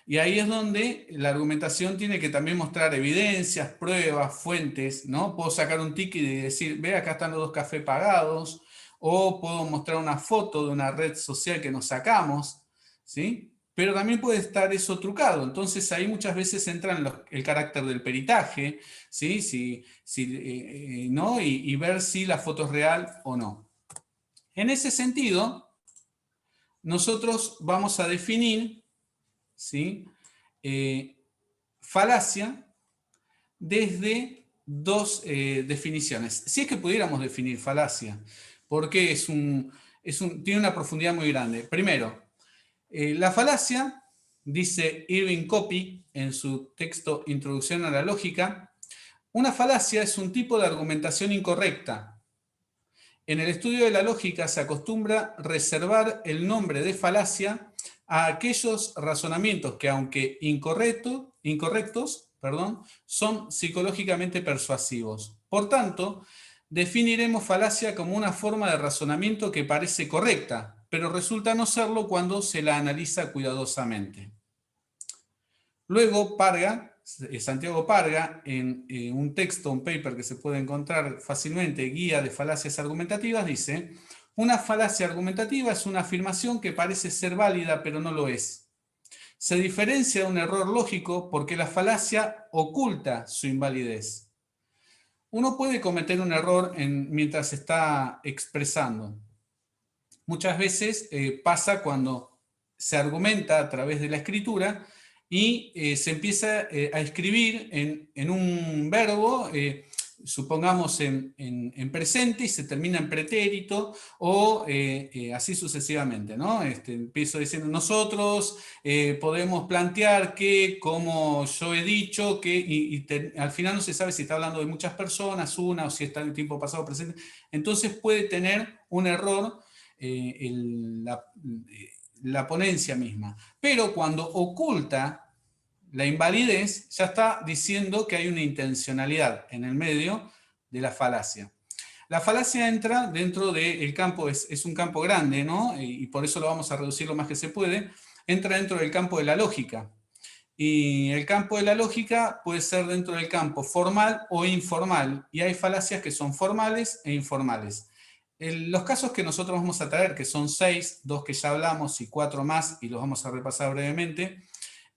Y ahí es donde la argumentación tiene que también mostrar evidencias, pruebas, fuentes, ¿no? Puedo sacar un ticket y decir, ve, acá están los 2 cafés pagados, o puedo mostrar una foto de una red social que nos sacamos, ¿sí? Pero también puede estar eso trucado. Entonces ahí muchas veces entra el carácter del peritaje, ¿sí? ¿No? Y ver si la foto es real o no. En ese sentido, nosotros vamos a definir, ¿sí? Falacia desde 2 definiciones. Si es que pudiéramos definir falacia, porque tiene una profundidad muy grande. Primero, la falacia, dice Irving Copy en su texto Introducción a la Lógica, una falacia es un tipo de argumentación incorrecta. En el estudio de la lógica se acostumbra reservar el nombre de falacia a aquellos razonamientos que, aunque incorrectos, son psicológicamente persuasivos. Por tanto, definiremos falacia como una forma de razonamiento que parece correcta, pero resulta no serlo cuando se la analiza cuidadosamente. Luego, Santiago Parga, en un texto, un paper que se puede encontrar fácilmente, Guía de Falacias Argumentativas, dice: una falacia argumentativa es una afirmación que parece ser válida, pero no lo es. Se diferencia de un error lógico porque la falacia oculta su invalidez. Uno puede cometer un error mientras está expresando. Muchas veces pasa cuando se argumenta a través de la escritura y se empieza a escribir en un verbo, supongamos en presente y se termina en pretérito o así sucesivamente, ¿no? Empiezo diciendo nosotros podemos plantear que, como yo he dicho, que al final no se sabe si está hablando de muchas personas, una, o si está en tiempo pasado presente. Entonces puede tener un error la ponencia misma. Pero cuando oculta la invalidez, ya está diciendo que hay una intencionalidad en el medio de la falacia. La falacia entra dentro del campo, es un campo grande, ¿no? Y por eso lo vamos a reducir lo más que se puede. Entra dentro del campo de la lógica. Y el campo de la lógica puede ser dentro del campo formal o informal. Y hay falacias que son formales e informales. Los casos que nosotros vamos a traer, que son 6, 2 que ya hablamos y 4 más, y los vamos a repasar brevemente,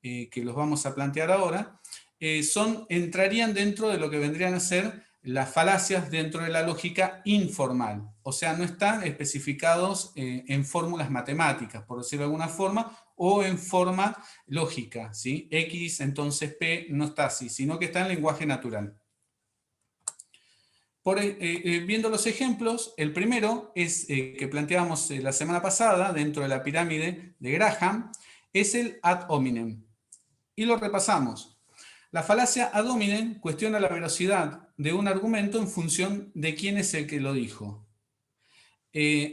que los vamos a plantear ahora, entrarían dentro de lo que vendrían a ser las falacias dentro de la lógica informal. O sea, no están especificados en fórmulas matemáticas, por decirlo de alguna forma, o en forma lógica, ¿sí? X, entonces P, no está así, sino que está en lenguaje natural. Viendo los ejemplos, el primero es que planteábamos la semana pasada dentro de la pirámide de Graham, es el ad hominem. Y lo repasamos. La falacia ad hominem cuestiona la veracidad de un argumento en función de quién es el que lo dijo.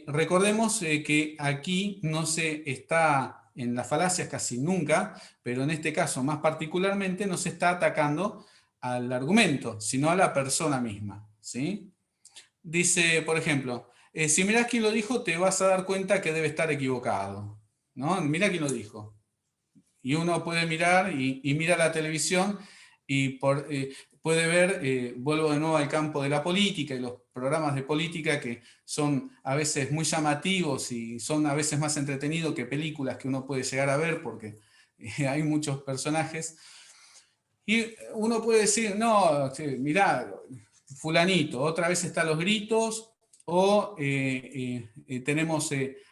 Recordemos que aquí no se está, en las falacias casi nunca, pero en este caso más particularmente no se está atacando al argumento, sino a la persona misma, ¿sí? dice, por ejemplo, si mirás quién lo dijo, te vas a dar cuenta que debe estar equivocado, ¿no? Mirá quién lo dijo. Y uno puede mirar y mira la televisión y puede ver, vuelvo de nuevo al campo de la política y los programas de política que son a veces muy llamativos y son a veces más entretenidos que películas que uno puede llegar a ver porque hay muchos personajes. Y uno puede decir, no, mirá, fulanito, otra vez están los gritos, o tenemos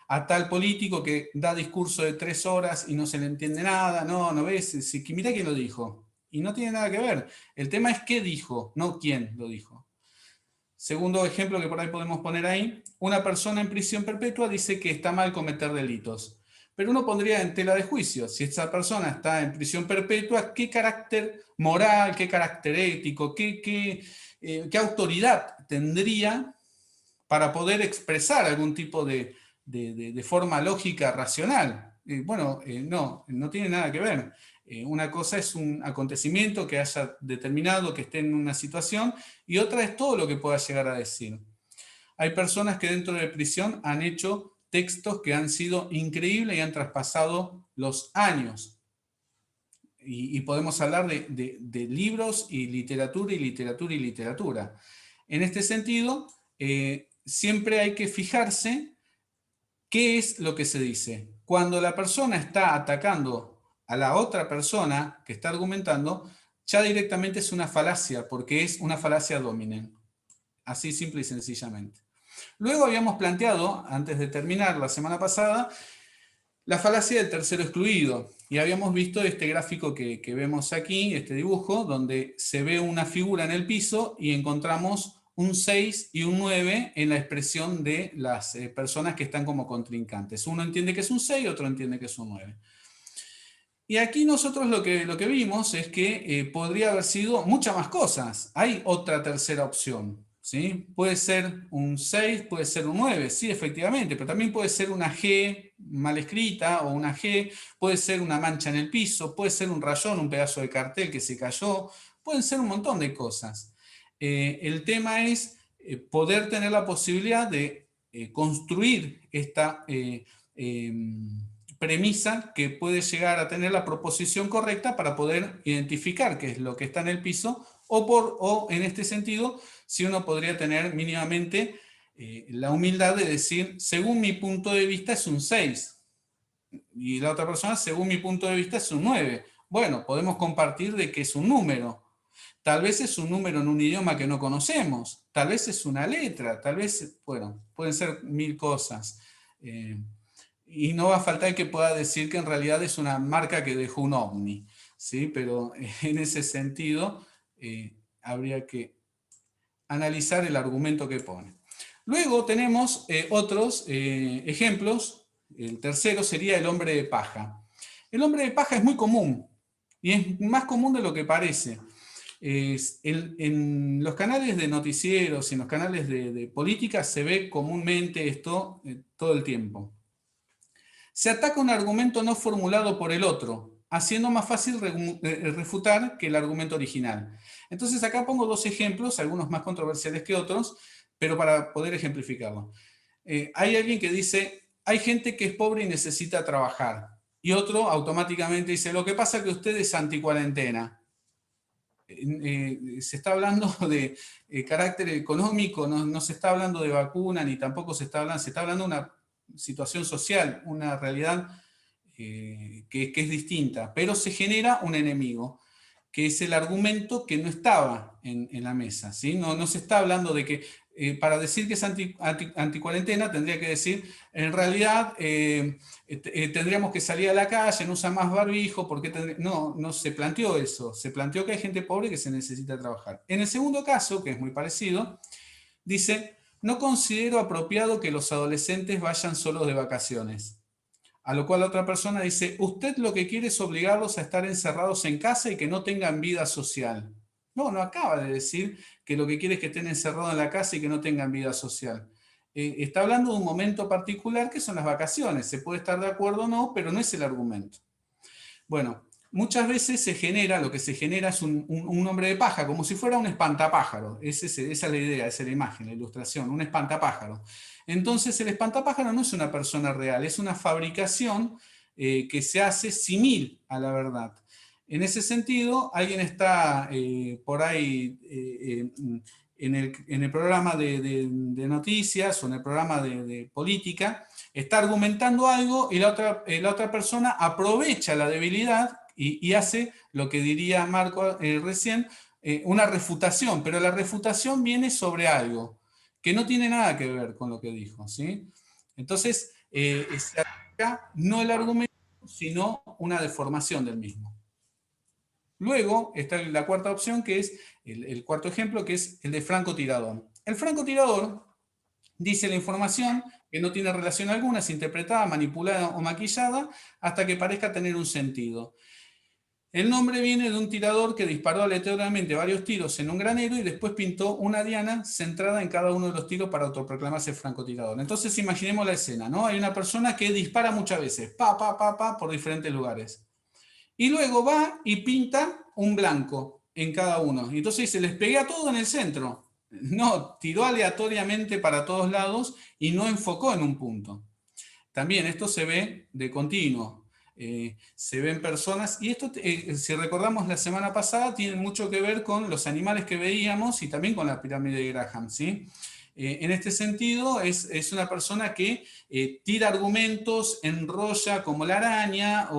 a tal político que da discurso de 3 horas y no se le entiende nada, no ves, mirá quién lo dijo. Y no tiene nada que ver. El tema es qué dijo, no quién lo dijo. Segundo ejemplo que por ahí podemos poner ahí, una persona en prisión perpetua dice que está mal cometer delitos. Pero uno pondría en tela de juicio, si esa persona está en prisión perpetua, ¿qué carácter moral, qué carácter ético, qué autoridad tendría para poder expresar algún tipo de forma lógica, racional? No tiene nada que ver. Una cosa es un acontecimiento que haya determinado que esté en una situación y otra es todo lo que pueda llegar a decir. Hay personas que dentro de prisión han hecho textos que han sido increíbles y han traspasado los años. Y podemos hablar de libros y literatura y literatura y literatura. En este sentido, siempre hay que fijarse qué es lo que se dice. Cuando la persona está atacando a la otra persona que está argumentando, ya directamente es una falacia, porque es una falacia dominen. Así simple y sencillamente. Luego habíamos planteado, antes de terminar la semana pasada, la falacia del tercero excluido. Y habíamos visto este gráfico que vemos aquí, este dibujo, donde se ve una figura en el piso y encontramos un 6 y un 9 en la expresión de las personas que están como contrincantes. Uno entiende que es un 6, otro entiende que es un 9. Y aquí nosotros lo que vimos es que podría haber sido muchas más cosas. Hay otra tercera opción, ¿sí? Puede ser un 6, puede ser un 9, sí, efectivamente, pero también puede ser una G mal escrita o una G, puede ser una mancha en el piso, puede ser un rayón, un pedazo de cartel que se cayó, pueden ser un montón de cosas. El tema es poder tener la posibilidad de construir esta premisa que puede llegar a tener la proposición correcta para poder identificar qué es lo que está en el piso o en este sentido, si uno podría tener mínimamente la humildad de decir, según mi punto de vista es un 6 y la otra persona, según mi punto de vista es un 9. Bueno, podemos compartir de que es un número. Tal vez es un número en un idioma que no conocemos, tal vez es una letra, tal vez, bueno, pueden ser 1000 cosas. Y no va a faltar que pueda decir que en realidad es una marca que dejó un ovni, ¿sí? Pero en ese sentido habría que analizar el argumento que pone. Luego tenemos otros ejemplos. El tercero sería el hombre de paja. El hombre de paja es muy común y es más común de lo que parece. En los canales de noticieros y en los canales de política se ve comúnmente esto todo el tiempo. Se ataca un argumento no formulado por el otro, haciendo más fácil refutar que el argumento original. Entonces acá pongo 2 ejemplos, algunos más controversiales que otros, pero para poder ejemplificarlo. Hay alguien que dice, hay gente que es pobre y necesita trabajar. Y otro automáticamente dice, lo que pasa es que usted es anticuarentena. Se está hablando de carácter económico, no se está hablando de vacuna, ni tampoco se está hablando de una situación social, una realidad que es distinta, pero se genera un enemigo, que es el argumento que no estaba en la mesa, ¿sí? No se está hablando de que para decir que es anticuarentena tendría que decir, en realidad tendríamos que salir a la calle, no usar más barbijo, porque no se planteó eso, se planteó que hay gente pobre que se necesita trabajar. En el segundo caso, que es muy parecido, dice, no considero apropiado que los adolescentes vayan solos de vacaciones. A lo cual la otra persona dice, usted lo que quiere es obligarlos a estar encerrados en casa y que no tengan vida social. No acaba de decir que lo que quiere es que estén encerrados en la casa y que no tengan vida social. Está hablando de un momento particular que son las vacaciones. Se puede estar de acuerdo o no, pero no es el argumento. Bueno, muchas veces lo que se genera es un nombre de paja, como si fuera un espantapájaro. Esa es la idea, esa es la imagen, la ilustración, un espantapájaro. Entonces el espantapájaro no es una persona real, es una fabricación que se hace simil a la verdad. En ese sentido, alguien está por ahí en el programa de noticias o en el programa de política, está argumentando algo y la otra persona aprovecha la debilidad y hace lo que diría Marco recién, una refutación, pero la refutación viene sobre algo que no tiene nada que ver con lo que dijo, ¿sí? Entonces, se ataca no el argumento, sino una deformación del mismo. Luego está la cuarta opción, que es el cuarto ejemplo, que es el de francotirador. El francotirador dice la información que no tiene relación alguna, es interpretada, manipulada o maquillada hasta que parezca tener un sentido. El nombre viene de un tirador que disparó aleatoriamente varios tiros en un granero y después pintó una diana centrada en cada uno de los tiros para autoproclamarse francotirador. Entonces imaginemos la escena, ¿no? Hay una persona que dispara muchas veces, por diferentes lugares. Y luego va y pinta un blanco en cada uno. Y entonces se les pega todo en el centro. No, tiró aleatoriamente para todos lados y no enfocó en un punto. También esto se ve de continuo. Se ven personas, y esto, si recordamos la semana pasada, tiene mucho que ver con los animales que veíamos y también con la pirámide de Graham, ¿sí? En este sentido, es una persona que tira argumentos, enrolla como la araña,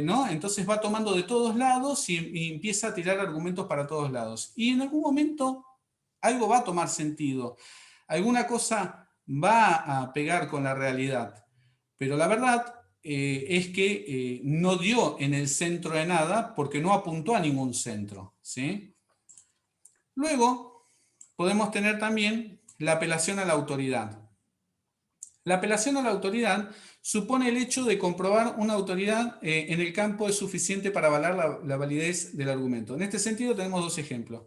¿no? Entonces va tomando de todos lados y empieza a tirar argumentos para todos lados. Y en algún momento algo va a tomar sentido, alguna cosa va a pegar con la realidad, pero la verdad es que no dio en el centro de nada porque no apuntó a ningún centro, ¿sí? Luego podemos tener también la apelación a la autoridad. La apelación a la autoridad supone el hecho de comprobar una autoridad en el campo es suficiente para avalar la validez del argumento. En este sentido tenemos dos ejemplos.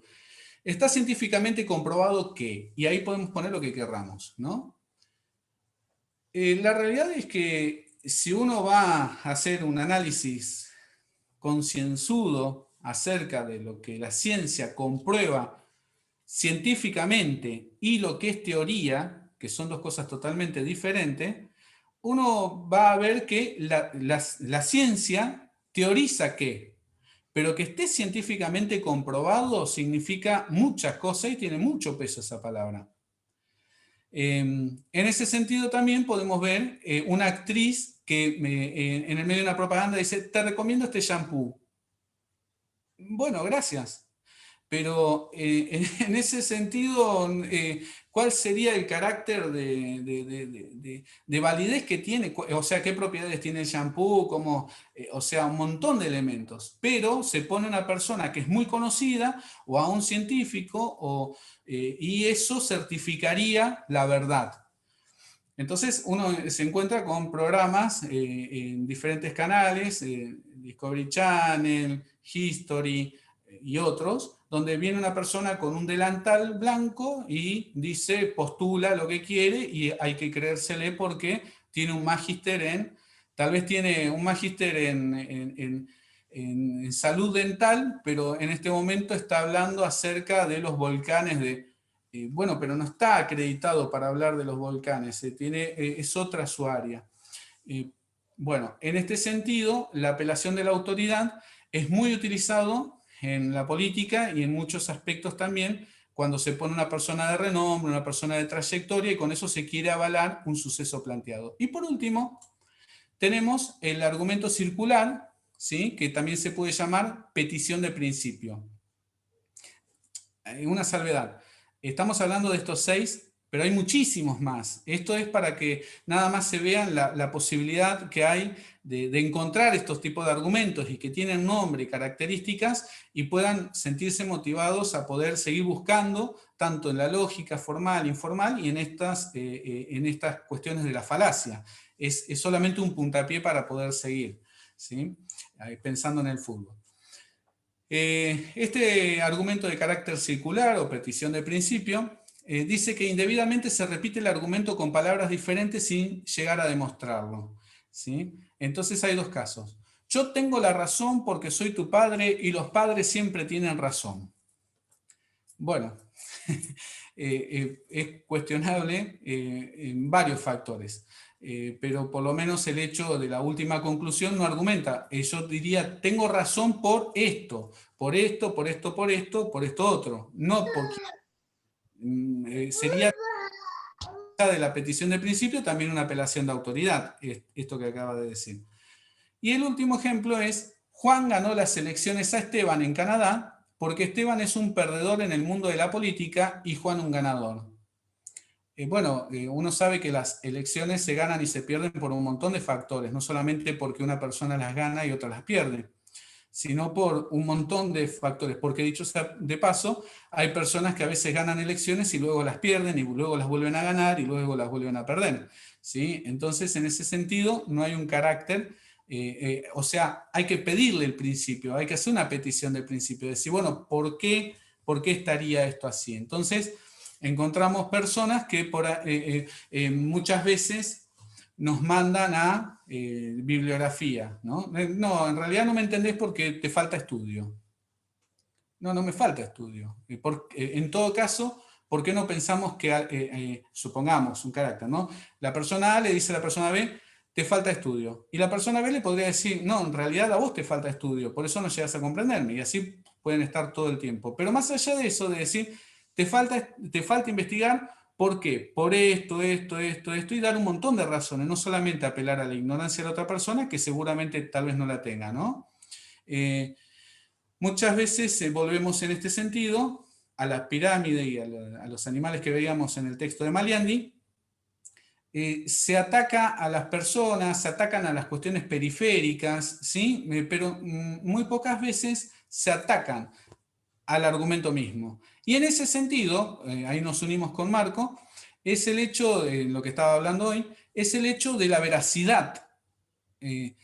Está científicamente comprobado que, y ahí podemos poner lo que querramos, ¿no? La realidad es que si uno va a hacer un análisis concienzudo acerca de lo que la ciencia comprueba científicamente y lo que es teoría, que son dos cosas totalmente diferentes, uno va a ver que la ciencia teoriza que, pero que esté científicamente comprobado significa muchas cosas y tiene mucho peso esa palabra. En ese sentido también podemos ver una actriz que en el medio de una propaganda dice, te recomiendo este shampoo. Bueno, gracias. Pero en ese sentido, ¿cuál sería el carácter de validez que tiene? O sea, ¿qué propiedades tiene el shampoo? O sea, un montón de elementos. Pero se pone una persona que es muy conocida o a un científico y eso certificaría la verdad. Entonces uno se encuentra con programas en diferentes canales, Discovery Channel, History y otros, donde viene una persona con un delantal blanco y dice, postula lo que quiere y hay que creérsele porque tiene un magíster tal vez tiene un magíster en salud dental, pero en este momento está hablando acerca de los volcanes bueno, pero no está acreditado para hablar de los volcanes, es otra su área. Bueno, en este sentido, la apelación de la autoridad es muy utilizado en la política y en muchos aspectos también, cuando se pone una persona de renombre, una persona de trayectoria, y con eso se quiere avalar un suceso planteado. Y por último, tenemos el argumento circular, ¿sí? Que también se puede llamar petición de principio. Una salvedad. Estamos hablando de estos 6, pero hay muchísimos más. Esto es para que nada más se vean la posibilidad que hay de encontrar estos tipos de argumentos y que tienen nombre y características y puedan sentirse motivados a poder seguir buscando tanto en la lógica formal, informal y en estas cuestiones de la falacia. Es solamente un puntapié para poder seguir, ¿sí? Pensando en el fútbol. Este argumento de carácter circular o petición de principio dice que indebidamente se repite el argumento con palabras diferentes sin llegar a demostrarlo, ¿sí? Entonces hay dos casos. yo tengo la razón porque soy tu padre y los padres siempre tienen razón. Bueno, es cuestionable en varios factores, pero por lo menos el hecho de la última conclusión no argumenta. Yo diría, tengo razón por esto, por esto, por esto, por esto, por esto otro. No porque sería de la petición de principio también una apelación de autoridad, esto que acaba de decir. Y el último ejemplo es, Juan ganó las elecciones a Esteban en Canadá porque Esteban es un perdedor en el mundo de la política y Juan un ganador. Uno sabe que las elecciones se ganan y se pierden por un montón de factores, no solamente porque una persona las gana y otra las pierde, sino por un montón de factores, porque dicho sea de paso, hay personas que a veces ganan elecciones y luego las pierden y luego las vuelven a ganar y luego las vuelven a perder, ¿sí? Entonces, en ese sentido, no hay un carácter, o sea, hay que pedirle el principio, hay que hacer una petición del principio, decir, bueno, ¿por qué estaría esto así? Entonces, encontramos personas que muchas veces nos mandan a bibliografía, ¿no? No, en realidad no me entendés porque te falta estudio. No, no me falta estudio. En todo caso, ¿por qué no pensamos que, supongamos un carácter, ¿no? La persona A le dice a la persona B, te falta estudio. Y la persona B le podría decir, no, en realidad a vos te falta estudio, por eso no llegas a comprenderme. Y así pueden estar todo el tiempo. Pero más allá de eso, de decir, te falta investigar, ¿por qué? Por esto, y dar un montón de razones, no solamente apelar a la ignorancia de la otra persona, que seguramente tal vez no la tenga, ¿no? Muchas veces volvemos en este sentido a la pirámide y a los animales que veíamos en el texto de Maliandi. Se ataca a las personas, se atacan a las cuestiones periféricas, ¿sí? Pero muy pocas veces se atacan al argumento mismo. Y en ese sentido, ahí nos unimos con Marco, es el hecho, lo que estaba hablando hoy, es el hecho de la veracidad.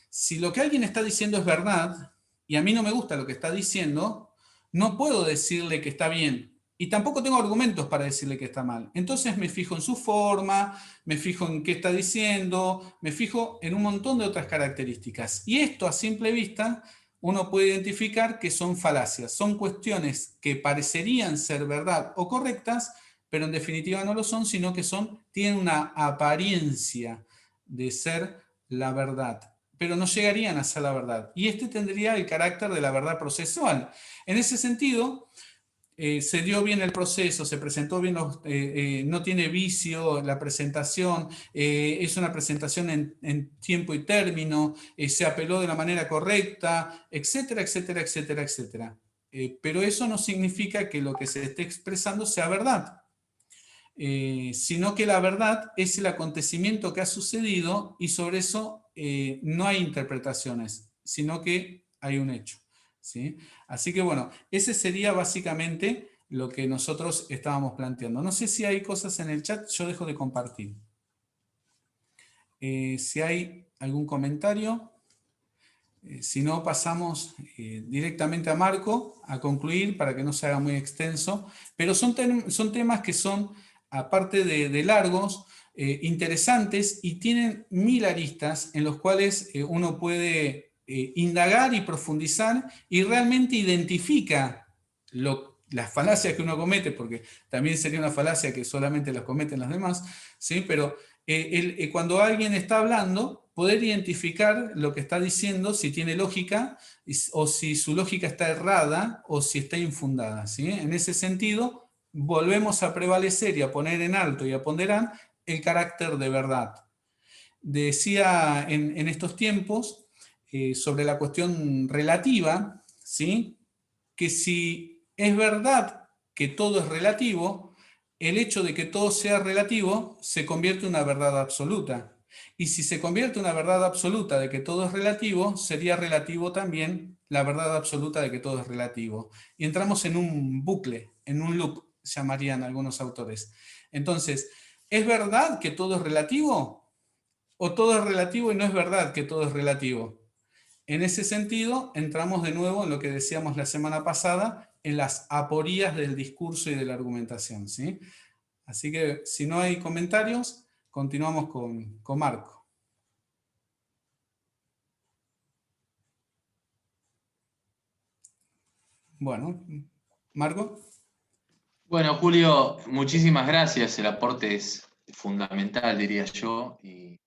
Si lo que alguien está diciendo es verdad, y a mí no me gusta lo que está diciendo, no puedo decirle que está bien. Y tampoco tengo argumentos para decirle que está mal. Entonces me fijo en su forma, me fijo en qué está diciendo, me fijo en un montón de otras características. Y esto a simple vista uno puede identificar que son falacias, son cuestiones que parecerían ser verdad o correctas, pero en definitiva no lo son, sino que tienen una apariencia de ser la verdad, pero no llegarían a ser la verdad. Y este tendría el carácter de la verdad procesual. En ese sentido, se dio bien el proceso, se presentó bien, no tiene vicio la presentación, es una presentación en tiempo y término, se apeló de la manera correcta, etcétera, etcétera, etcétera, etcétera. Pero eso no significa que lo que se esté expresando sea verdad, sino que la verdad es el acontecimiento que ha sucedido y sobre eso no hay interpretaciones, sino que hay un hecho. ¿Sí? Así que bueno, ese sería básicamente lo que nosotros estábamos planteando. No sé si hay cosas en el chat, yo dejo de compartir. Si hay algún comentario, si no pasamos directamente a Marco a concluir para que no se haga muy extenso, pero son temas que son, aparte de largos, interesantes y tienen 1000 aristas en los cuales uno puede indagar y profundizar y realmente identifica las falacias que uno comete, porque también sería una falacia que solamente las cometen los demás, ¿sí? Pero cuando alguien está hablando, poder identificar lo que está diciendo, si tiene lógica, o si su lógica está errada, o si está infundada, ¿sí? En ese sentido, volvemos a prevalecer y a poner en alto y a ponderar el carácter de verdad. Decía en estos tiempos, sobre la cuestión relativa, ¿sí? Que si es verdad que todo es relativo, el hecho de que todo sea relativo se convierte en una verdad absoluta. Y si se convierte en una verdad absoluta de que todo es relativo, sería relativo también la verdad absoluta de que todo es relativo. Y entramos en un bucle, en un loop, llamarían algunos autores. Entonces, ¿es verdad que todo es relativo? ¿O todo es relativo y no es verdad que todo es relativo? En ese sentido, entramos de nuevo en lo que decíamos la semana pasada, en las aporías del discurso y de la argumentación, ¿sí? Así que, si no hay comentarios, continuamos con Marco. Bueno, Marco. Bueno, Julio, muchísimas gracias. El aporte es fundamental, diría yo, y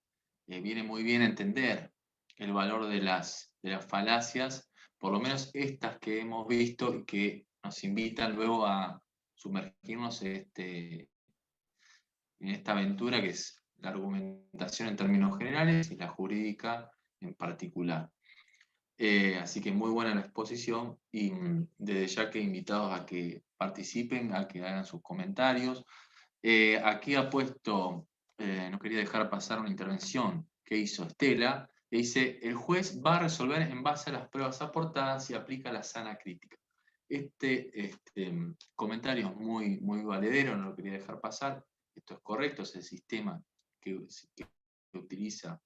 viene muy bien entender el valor de las falacias, por lo menos estas que hemos visto y que nos invitan luego a sumergirnos en esta aventura que es la argumentación en términos generales y la jurídica en particular. Así que muy buena la exposición y desde ya que invitados a que participen, a que hagan sus comentarios. Aquí ha puesto, no quería dejar pasar una intervención que hizo Estela, que dice, el juez va a resolver en base a las pruebas aportadas y aplica la sana crítica. Este comentario es muy valedero, no lo quería dejar pasar. Esto es correcto, es el sistema que utiliza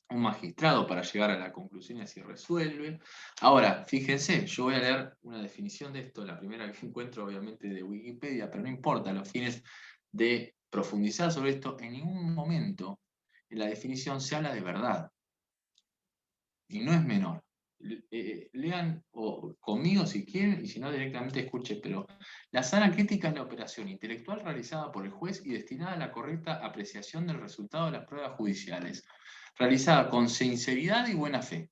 un magistrado para llegar a la conclusión y así resuelve. Ahora, fíjense, yo voy a leer una definición de esto, la primera que encuentro obviamente de Wikipedia, pero no importa, a los fines de profundizar sobre esto, en ningún momento en la definición se habla de verdad. Y no es menor. Lean conmigo si quieren, y si no directamente escuchen, pero la sana crítica es la operación intelectual realizada por el juez y destinada a la correcta apreciación del resultado de las pruebas judiciales, realizada con sinceridad y buena fe.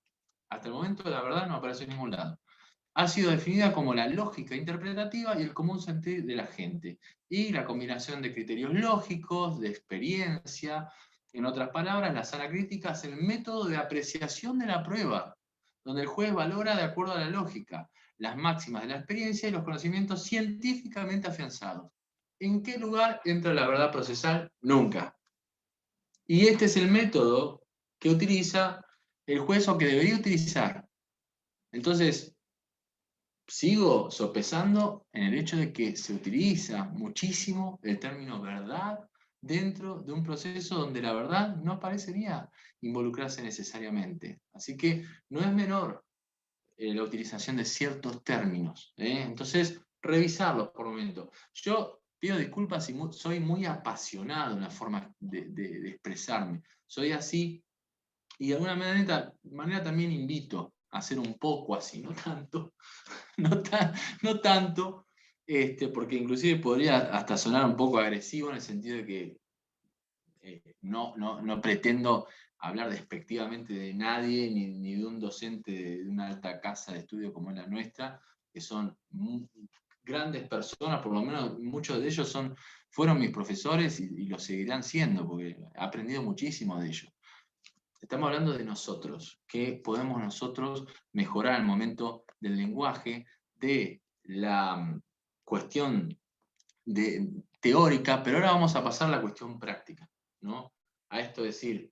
Hasta el momento la verdad no aparece en ningún lado. Ha sido definida como la lógica interpretativa y el común sentir de la gente, y la combinación de criterios lógicos, de experiencia. En otras palabras, la sana crítica es el método de apreciación de la prueba, donde el juez valora de acuerdo a la lógica, las máximas de la experiencia y los conocimientos científicamente afianzados. ¿En qué lugar entra la verdad procesal? Nunca. Y este es el método que utiliza el juez o que debería utilizar. Entonces, sigo sopesando en el hecho de que se utiliza muchísimo el término verdad dentro de un proceso donde la verdad no parecería involucrarse necesariamente. Así que no es menor la utilización de ciertos términos. Entonces, revisarlos por momento. Yo pido disculpas si soy muy apasionado en la forma de expresarme. Soy así y de alguna manera también invito a ser un poco así, no tanto, no tanto, porque inclusive podría hasta sonar un poco agresivo en el sentido de que no pretendo hablar despectivamente de nadie, ni de un docente de una alta casa de estudio como es la nuestra, que son grandes personas, por lo menos muchos de ellos fueron mis profesores y lo seguirán siendo, porque he aprendido muchísimo de ellos. Estamos hablando de nosotros, que podemos nosotros mejorar al momento del lenguaje, de la cuestión teórica, pero ahora vamos a pasar a la cuestión práctica, ¿no? A esto decir,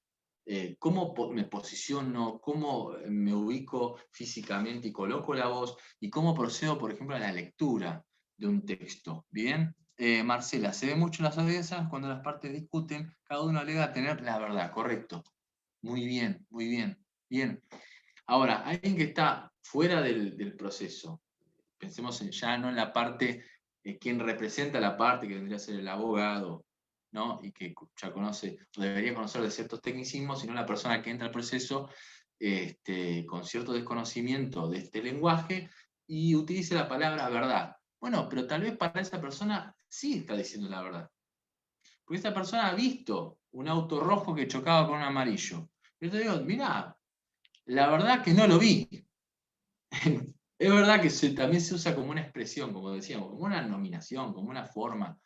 cómo me posiciono, cómo me ubico físicamente y coloco la voz, y cómo procedo, por ejemplo, a la lectura de un texto. ¿Bien? Marcela, se ve mucho en las audiencias cuando las partes discuten, cada uno alega tener la verdad, correcto. Muy bien, muy bien. Bien. Ahora, alguien que está fuera del proceso, pensemos ya no en la parte, quien representa la parte, que vendría a ser el abogado, ¿no? Y que ya conoce, o debería conocer de ciertos tecnicismos, sino la persona que entra al proceso con cierto desconocimiento de este lenguaje y utilice la palabra verdad. Bueno, pero tal vez para esa persona sí está diciendo la verdad. Porque esta persona ha visto un auto rojo que chocaba con un amarillo. Yo te digo, mirá, la verdad que no lo vi. Es verdad que también se usa como una expresión, como decíamos, como una nominación, como una forma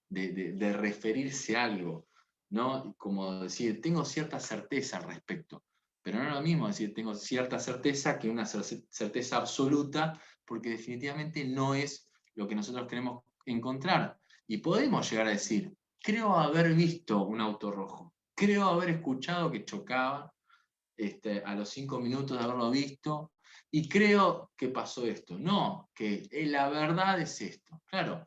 de referirse a algo, ¿no? Como decir, tengo cierta certeza al respecto. Pero no es lo mismo decir, tengo cierta certeza que una certeza absoluta, porque definitivamente no es lo que nosotros queremos encontrar. Y podemos llegar a decir, creo haber visto un auto rojo, creo haber escuchado que chocaba a los 5 minutos de haberlo visto, y creo que pasó esto. No, que la verdad es esto. Claro,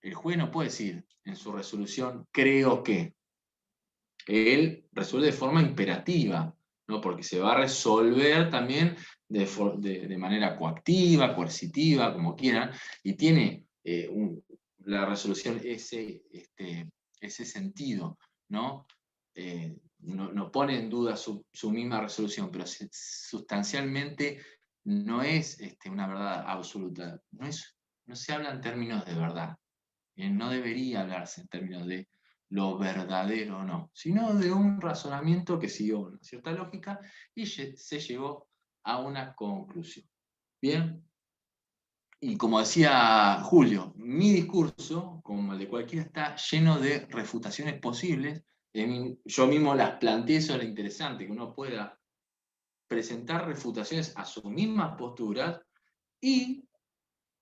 el juez no puede decir en su resolución, creo que. Él resuelve de forma imperativa, ¿no? Porque se va a resolver también de manera coactiva, coercitiva, como quieran, y tiene la resolución ese sentido, ¿no? No pone en duda su misma resolución, pero sustancialmente no es una verdad absoluta, no se habla en términos de verdad. No debería hablarse en términos de lo verdadero o no, sino de un razonamiento que siguió una cierta lógica y se llegó a una conclusión. Bien, y como decía Julio, mi discurso, como el de cualquiera, está lleno de refutaciones posibles. Yo mismo las planteé, eso era interesante, que uno pueda presentar refutaciones a sus mismas posturas y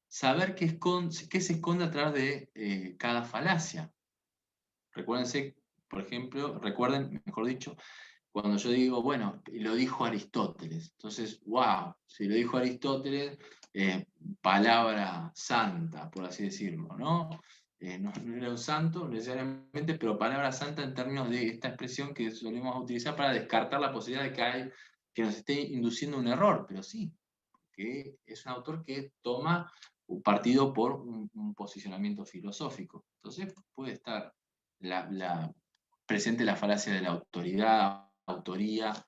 saber qué se esconde atrás de cada falacia. Recuerden, mejor dicho, cuando yo digo, bueno, lo dijo Aristóteles. Entonces, wow, si lo dijo Aristóteles, palabra santa, por así decirlo, ¿no? No era un santo necesariamente, pero palabra santa en términos de esta expresión que solemos utilizar para descartar la posibilidad de que nos esté induciendo un error, pero sí, que es un autor que toma partido por un posicionamiento filosófico. Entonces puede estar presente la falacia de la autoría,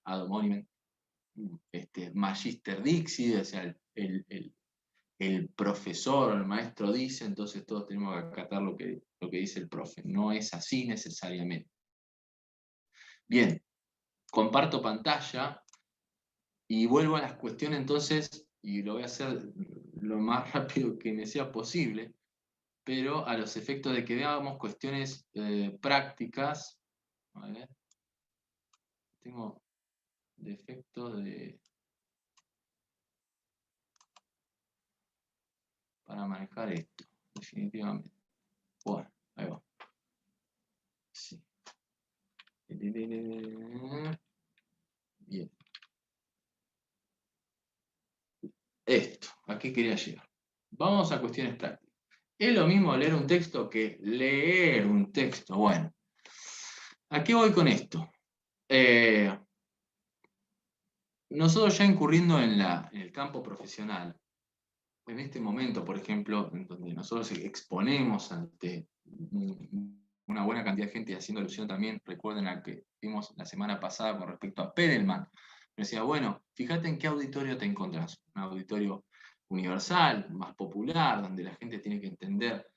ad hominem, magister dixi, o sea, el profesor, el maestro dice, entonces todos tenemos que acatar lo que dice el profe. No es así necesariamente. Bien, comparto pantalla y vuelvo a las cuestiones entonces, y lo voy a hacer lo más rápido que me sea posible, pero a los efectos de que veamos cuestiones prácticas. A ver. Tengo defectos para manejar esto, definitivamente. Bueno, ahí va. Sí. Bien. Esto, ¿a qué quería llegar? Vamos a cuestiones prácticas. Es lo mismo leer un texto que leer un texto. Bueno, ¿a qué voy con esto? Nosotros ya incurriendo en el campo profesional, en este momento, por ejemplo, en donde nosotros exponemos ante una buena cantidad de gente, y haciendo alusión también, recuerden a que vimos la semana pasada con respecto a Perelman, me decía, bueno, fíjate en qué auditorio te encontrás, un auditorio universal, más popular, donde la gente tiene que entender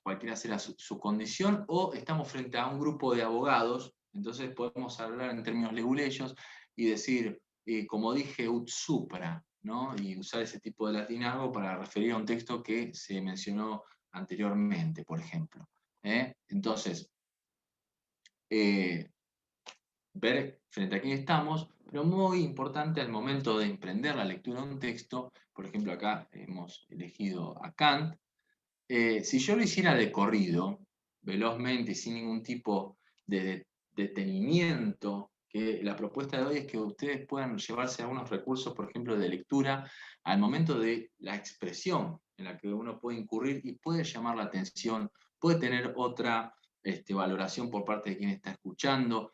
cualquiera será su condición, o estamos frente a un grupo de abogados, entonces podemos hablar en términos leguleyos y decir, como dije, ut supra, ¿no? Y usar ese tipo de latinazgo para referir a un texto que se mencionó anteriormente, por ejemplo. Entonces, ver frente a quién estamos, pero muy importante al momento de emprender la lectura de un texto, por ejemplo, acá hemos elegido a Kant. Si yo lo hiciera de corrido, velozmente y sin ningún tipo de detenimiento, que la propuesta de hoy es que ustedes puedan llevarse algunos recursos, por ejemplo, de lectura, al momento de la expresión en la que uno puede incurrir y puede llamar la atención, puede tener otra valoración por parte de quien está escuchando,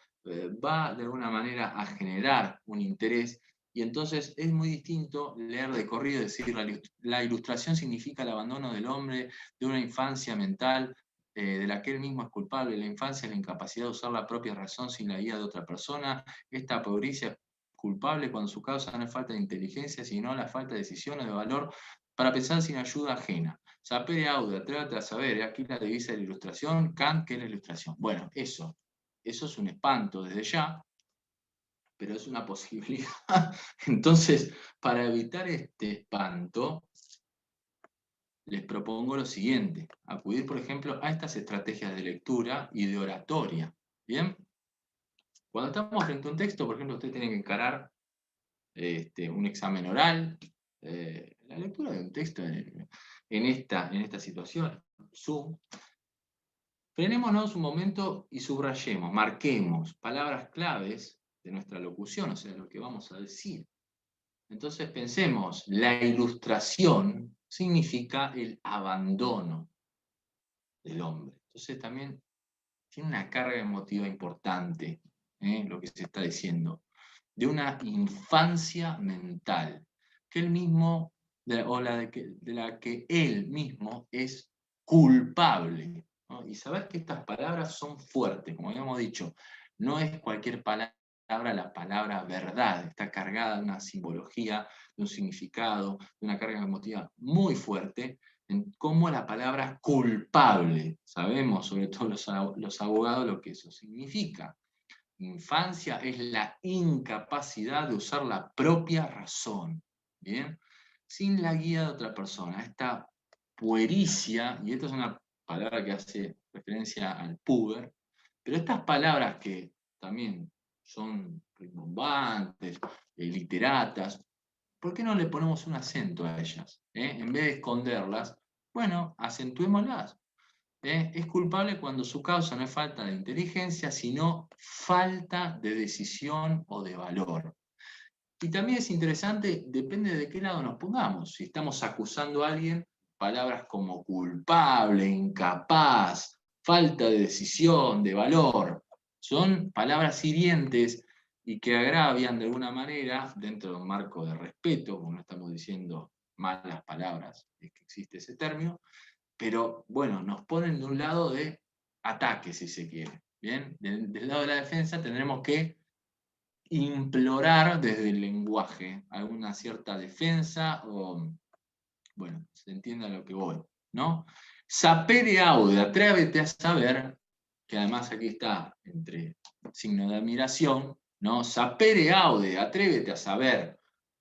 va de alguna manera a generar un interés. Y entonces es muy distinto leer de corrido y decir, la ilustración significa el abandono del hombre, de una infancia mental de la que él mismo es culpable. La infancia es la incapacidad de usar la propia razón sin la guía de otra persona. Esta pobreza es culpable cuando su causa no es falta de inteligencia, sino la falta de decisión o de valor para pensar sin ayuda ajena. Sapere aude, atrévate a saber, aquí la divisa de la ilustración, Kant, ¿qué es la ilustración? Bueno, eso es un espanto desde ya, pero es una posibilidad. Entonces, para evitar este espanto, les propongo lo siguiente: acudir, por ejemplo, a estas estrategias de lectura y de oratoria. ¿Bien? Cuando estamos frente a un texto, por ejemplo, usted tiene que encarar un examen oral, la lectura de un texto en esta situación, Zoom. Frenémonos un momento y subrayemos, marquemos palabras claves de nuestra locución, o sea, lo que vamos a decir. Entonces pensemos, la ilustración significa el abandono del hombre. Entonces también tiene una carga emotiva importante, lo que se está diciendo, de una infancia mental, que él mismo, de la que él mismo es culpable, ¿no? Y saber que estas palabras son fuertes, como habíamos dicho, no es cualquier palabra la palabra verdad, está cargada de una simbología, de un significado, de una carga emotiva muy fuerte, en cómo la palabra culpable, sabemos, sobre todo los abogados, lo que eso significa. Infancia es la incapacidad de usar la propia razón, ¿bien? Sin la guía de otra persona. Esta puericia, y esta es una palabra que hace referencia al puber, pero estas palabras que también son rimbombantes, literatas, ¿por qué no le ponemos un acento a ellas? En vez de esconderlas, bueno, acentuémoslas. Es culpable cuando su causa no es falta de inteligencia, sino falta de decisión o de valor. Y también es interesante, depende de qué lado nos pongamos. Si estamos acusando a alguien, palabras como culpable, incapaz, falta de decisión, de valor, son palabras hirientes y que agravian de alguna manera, dentro de un marco de respeto, como no estamos diciendo malas palabras, es que existe ese término, pero bueno, nos ponen de un lado de ataque, si se quiere. Bien, del lado de la defensa tendremos que implorar desde el lenguaje alguna cierta defensa o, bueno, se entiende a lo que voy, ¿no? Sapere aude, atrévete a saber, que además aquí está entre signo de admiración, ¿no? Sapere aude, atrévete a saber,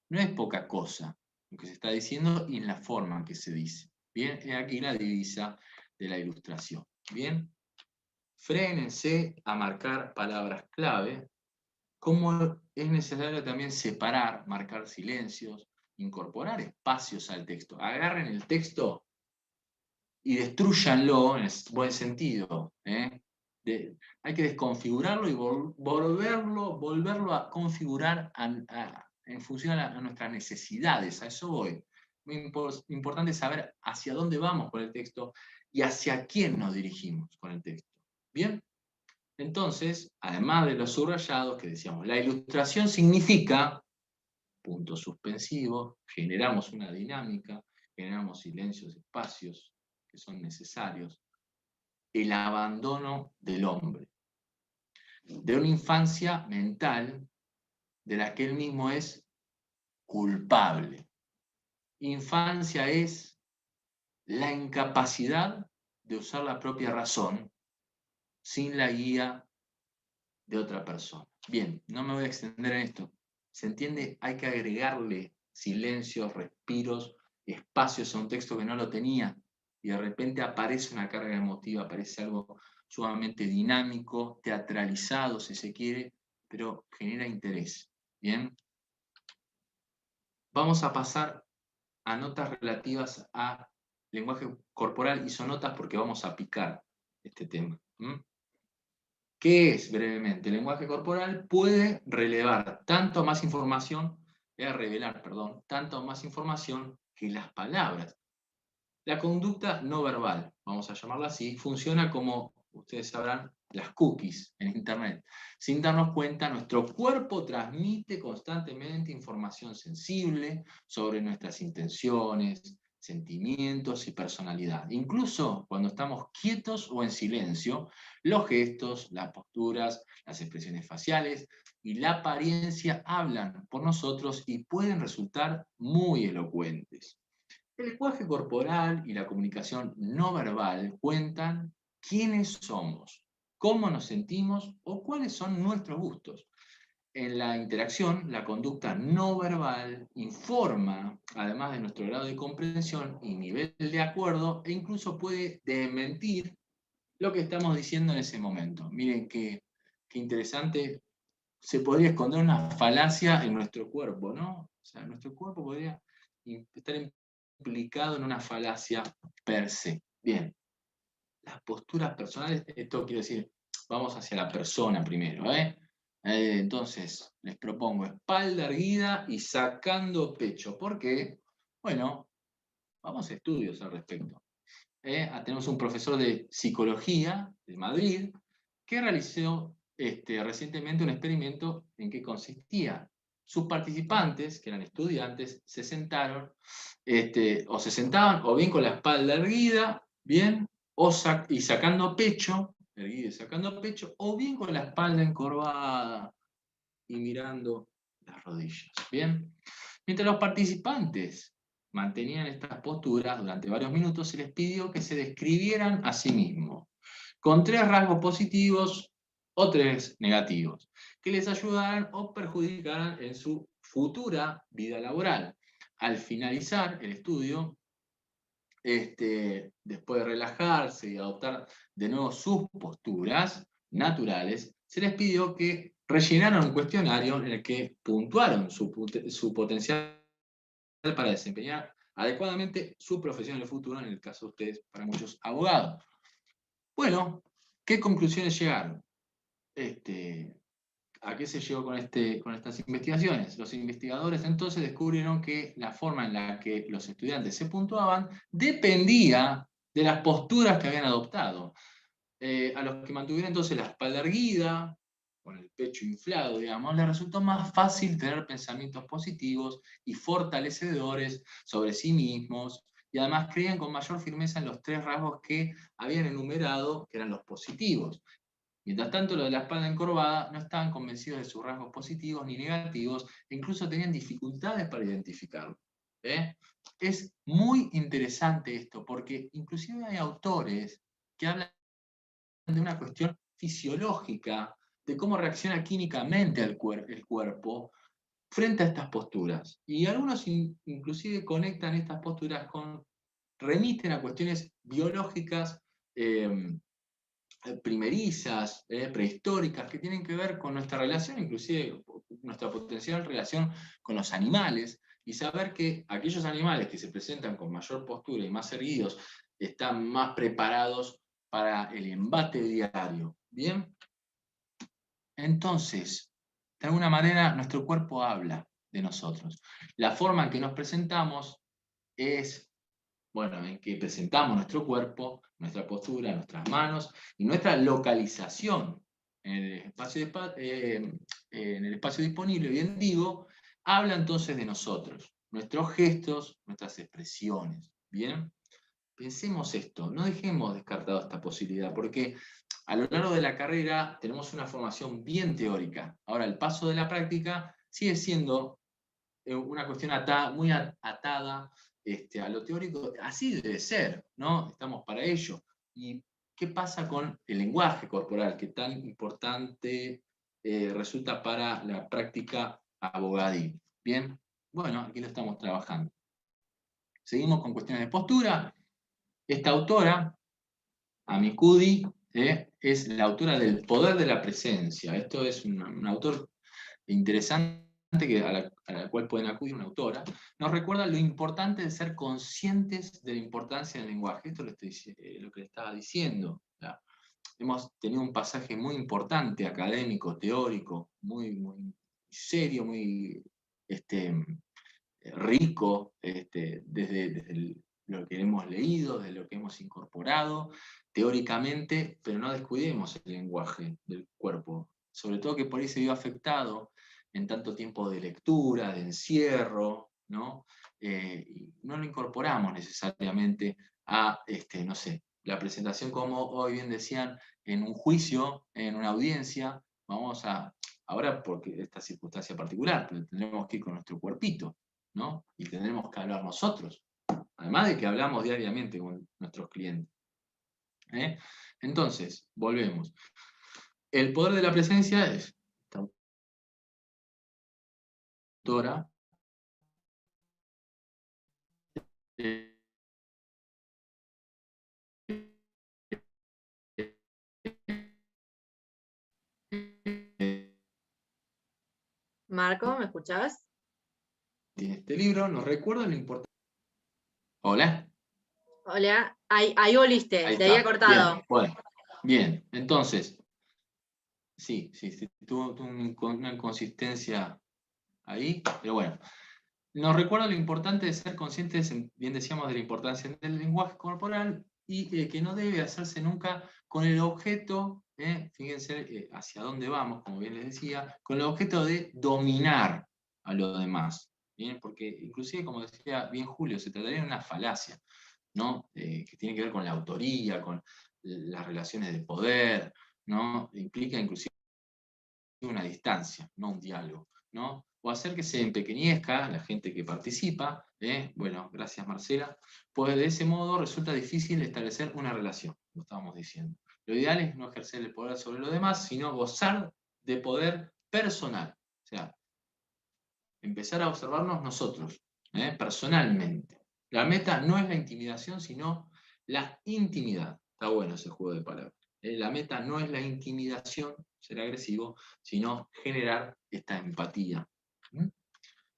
no es poca cosa lo que se está diciendo y en la forma en que se dice. Bien, es aquí la divisa de la ilustración. Bien, frénense a marcar palabras clave, como es necesario también separar, marcar silencios, incorporar espacios al texto. Agarren el texto y destrúyanlo en el buen sentido. Hay que desconfigurarlo y volverlo a configurar en función a nuestras necesidades. A eso voy. Muy importante saber hacia dónde vamos con el texto y hacia quién nos dirigimos con el texto. ¿Bien? Entonces, además de los subrayados que decíamos, la ilustración significa, punto suspensivo, generamos una dinámica, generamos silencios, espacios que son necesarios, el abandono del hombre, de una infancia mental de la que él mismo es culpable. Infancia es la incapacidad de usar la propia razón sin la guía de otra persona. Bien, no me voy a extender en esto. ¿Se entiende? Hay que agregarle silencios, respiros, espacios a un texto que no lo tenía y de repente aparece una carga emotiva, aparece algo sumamente dinámico, teatralizado si se quiere, pero genera interés. Bien. Vamos a pasar a notas relativas a lenguaje corporal y son notas porque vamos a picar este tema. ¿Qué es brevemente? El lenguaje corporal puede revelar tanto más información que las palabras. La conducta no verbal, vamos a llamarla así, funciona como, ustedes sabrán, las cookies en Internet. Sin darnos cuenta, nuestro cuerpo transmite constantemente información sensible sobre nuestras intenciones, sentimientos y personalidad. Incluso cuando estamos quietos o en silencio, los gestos, las posturas, las expresiones faciales y la apariencia hablan por nosotros y pueden resultar muy elocuentes. El lenguaje corporal y la comunicación no verbal cuentan quiénes somos, cómo nos sentimos o cuáles son nuestros gustos. En la interacción, la conducta no verbal informa, además de nuestro grado de comprensión y nivel de acuerdo, e incluso puede desmentir lo que estamos diciendo en ese momento. Miren qué interesante, se podría esconder una falacia en nuestro cuerpo, ¿no? O sea, nuestro cuerpo podría estar implicado en una falacia per se. Bien, las posturas personales, esto quiere decir, vamos hacia la persona primero, entonces, les propongo espalda erguida y sacando pecho. ¿Por qué? Bueno, vamos a estudios al respecto. Tenemos un profesor de psicología de Madrid que realizó recientemente un experimento en que consistía. Sus participantes, que eran estudiantes, se sentaron, o se sentaban o bien con la espalda erguida, bien, y sacando pecho, erguida y sacando pecho, o bien con la espalda encorvada. y mirando las rodillas. ¿Bien? Mientras los participantes mantenían estas posturas durante varios minutos, se les pidió que se describieran a sí mismos, con 3 rasgos positivos o 3 negativos, que les ayudaran o perjudicaran en su futura vida laboral. Al finalizar el estudio, después de relajarse y adoptar de nuevo sus posturas naturales, se les pidió que rellenaran un cuestionario en el que puntuaron su potencial para desempeñar adecuadamente su profesión en el futuro, en el caso de ustedes, para muchos abogados. Bueno, ¿qué conclusiones llegaron? ¿A qué se llegó con estas investigaciones? Los investigadores entonces descubrieron que la forma en la que los estudiantes se puntuaban dependía de las posturas que habían adoptado. A los que mantuvieron entonces la espalda erguida, con el pecho inflado, digamos, les resultó más fácil tener pensamientos positivos y fortalecedores sobre sí mismos, y además creían con mayor firmeza en los 3 rasgos que habían enumerado, que eran los positivos. Mientras tanto, los de la espalda encorvada no estaban convencidos de sus rasgos positivos ni negativos, e incluso tenían dificultades para identificarlos. Es muy interesante esto, porque inclusive hay autores que hablan de una cuestión fisiológica, de cómo reacciona químicamente el cuerpo frente a estas posturas. Y algunos inclusive conectan estas posturas remiten a cuestiones biológicas primerizas, prehistóricas, que tienen que ver con nuestra relación, inclusive nuestra potencial relación con los animales, y saber que aquellos animales que se presentan con mayor postura y más erguidos están más preparados para el embate diario. ¿Bien? Entonces, de alguna manera, nuestro cuerpo habla de nosotros. La forma en que nos presentamos es, bueno, en que presentamos nuestro cuerpo, nuestra postura, nuestras manos y nuestra localización en el espacio disponible, bien digo, habla entonces de nosotros, nuestros gestos, nuestras expresiones. ¿Bien? Pensemos esto, no dejemos descartado esta posibilidad, porque a lo largo de la carrera tenemos una formación bien teórica. Ahora, el paso de la práctica sigue siendo una cuestión muy atada a lo teórico. Así debe ser, ¿no? Estamos para ello. ¿Y qué pasa con el lenguaje corporal, que tan importante resulta para la práctica abogadil? Bien, bueno, aquí lo estamos trabajando. Seguimos con cuestiones de postura. Esta autora, Amy Cuddy, es la autora del Poder de la Presencia. Esto es un autor interesante a la cual pueden acudir, una autora. Nos recuerda lo importante de ser conscientes de la importancia del lenguaje. Esto es lo que le estaba diciendo. ¿Ya? Hemos tenido un pasaje muy importante, académico, teórico, muy, muy serio, muy rico, desde lo que hemos leído, desde lo que hemos incorporado teóricamente, pero no descuidemos el lenguaje del cuerpo, sobre todo que por ahí se vio afectado en tanto tiempo de lectura, de encierro, ¿no? Y no lo incorporamos necesariamente a, no sé, la presentación, como hoy bien decían, en un juicio, en una audiencia, ahora porque esta circunstancia particular, pero tendremos que ir con nuestro cuerpito, ¿no? Y tendremos que hablar nosotros, además de que hablamos diariamente con nuestros clientes. Entonces, volvemos. El poder de la presencia es esta autora. Marco, ¿me escuchás? En este libro nos recuerda lo importante. Hola. Hola, ahí volviste, Ahí te había está. cortado. Bien, bueno, bien, entonces, sí, tuvo una inconsistencia ahí, pero bueno. Nos recuerda lo importante de ser conscientes, bien decíamos, de la importancia del lenguaje corporal y que no debe hacerse nunca con el objeto, fíjense hacia dónde vamos, como bien les decía, con el objeto de dominar a los demás. ¿Bien? Porque inclusive, como decía bien Julio, se trataría de una falacia, ¿no? Que tiene que ver con la autoría, con las relaciones de poder, ¿no? Implica inclusive una distancia, no un diálogo, ¿no? O hacer que se empequeñezca la gente que participa, bueno, gracias Marcela, pues de ese modo resulta difícil establecer una relación, como estábamos diciendo. Lo ideal es no ejercer el poder sobre los demás, sino gozar de poder personal, o sea, empezar a observarnos nosotros, personalmente. La meta no es la intimidación, sino la intimidad. Está bueno ese juego de palabras. La meta no es la intimidación, ser agresivo, sino generar esta empatía.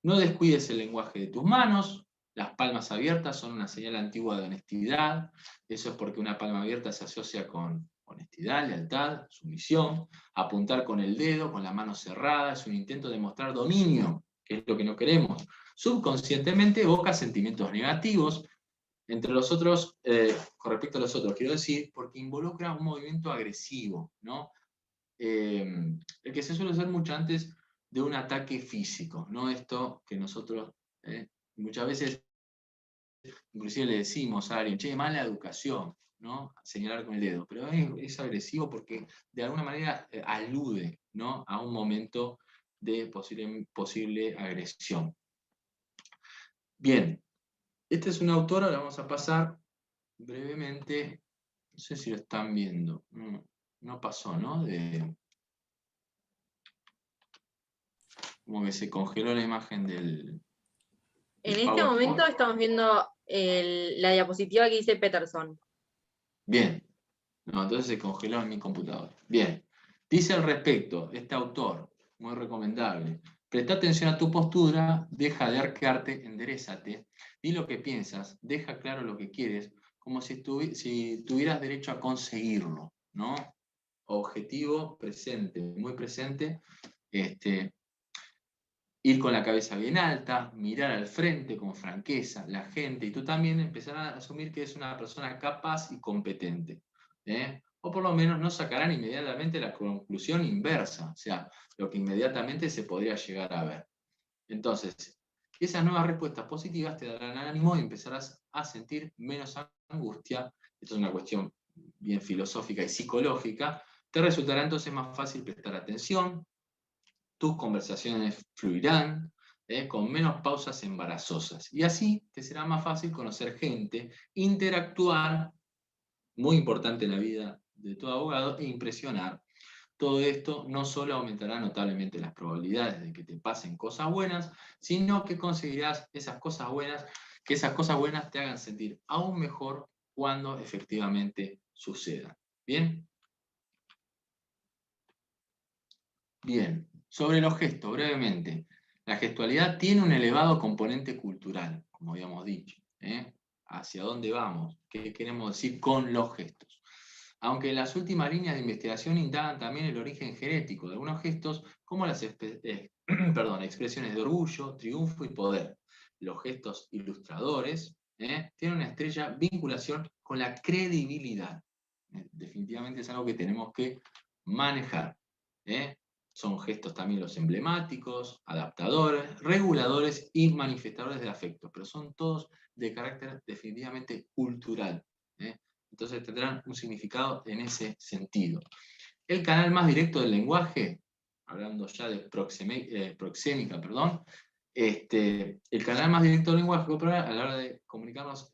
No descuides el lenguaje de tus manos. Las palmas abiertas son una señal antigua de honestidad. Eso es porque una palma abierta se asocia con honestidad, lealtad, sumisión. Apuntar con el dedo, con la mano cerrada, es un intento de mostrar dominio, que es lo que no queremos. Subconscientemente evoca sentimientos negativos, entre los otros, con respecto a los otros, quiero decir, porque involucra un movimiento agresivo, ¿no? El que se suele hacer mucho antes de un ataque físico, no esto que nosotros muchas veces inclusive le decimos a alguien, che, mala educación, ¿no? Señalar con el dedo, pero es agresivo porque de alguna manera alude, ¿no? A un momento de posible agresión. Bien, este es un autor, ahora vamos a pasar brevemente, no sé si lo están viendo, no pasó, ¿no? Como que se congeló la imagen del En este PowerPoint. momento estamos viendo la diapositiva que dice Peterson. Bien. No, entonces se congeló en mi computadora. Bien. Dice al respecto, este autor, muy recomendable, presta atención a tu postura, deja de arquearte, enderezate, di lo que piensas, deja claro lo que quieres, como si tuvieras derecho a conseguirlo, ¿no? Objetivo presente, muy presente, ir con la cabeza bien alta, mirar al frente con franqueza, la gente, y tú también empezar a asumir que es una persona capaz y competente. O por lo menos no sacarán inmediatamente la conclusión inversa, o sea, lo que inmediatamente se podría llegar a ver. Entonces, esas nuevas respuestas positivas te darán ánimo y empezarás a sentir menos angustia. Esto es una cuestión bien filosófica y psicológica. Te resultará entonces más fácil prestar atención, tus conversaciones fluirán, con menos pausas embarazosas. Y así te será más fácil conocer gente, interactuar, muy importante en la vida de todo abogado, e impresionar. Todo esto no solo aumentará notablemente las probabilidades de que te pasen cosas buenas, sino que conseguirás esas cosas buenas, que esas cosas buenas te hagan sentir aún mejor cuando efectivamente sucedan. ¿Bien? Bien. Sobre los gestos, brevemente. La gestualidad tiene un elevado componente cultural, como habíamos dicho. ¿Hacia dónde vamos? ¿Qué queremos decir con los gestos? Aunque las últimas líneas de investigación indagan también el origen genético de algunos gestos, como las expresiones de orgullo, triunfo y poder. Los gestos ilustradores tienen una estrecha vinculación con la credibilidad. Definitivamente es algo que tenemos que manejar. Son gestos también los emblemáticos, adaptadores, reguladores y manifestadores de afecto, pero son todos de carácter definitivamente cultural. Entonces tendrán un significado en ese sentido. El canal más directo del lenguaje, hablando ya de proxémica, perdón, el canal más directo del lenguaje corporal a la hora de comunicarnos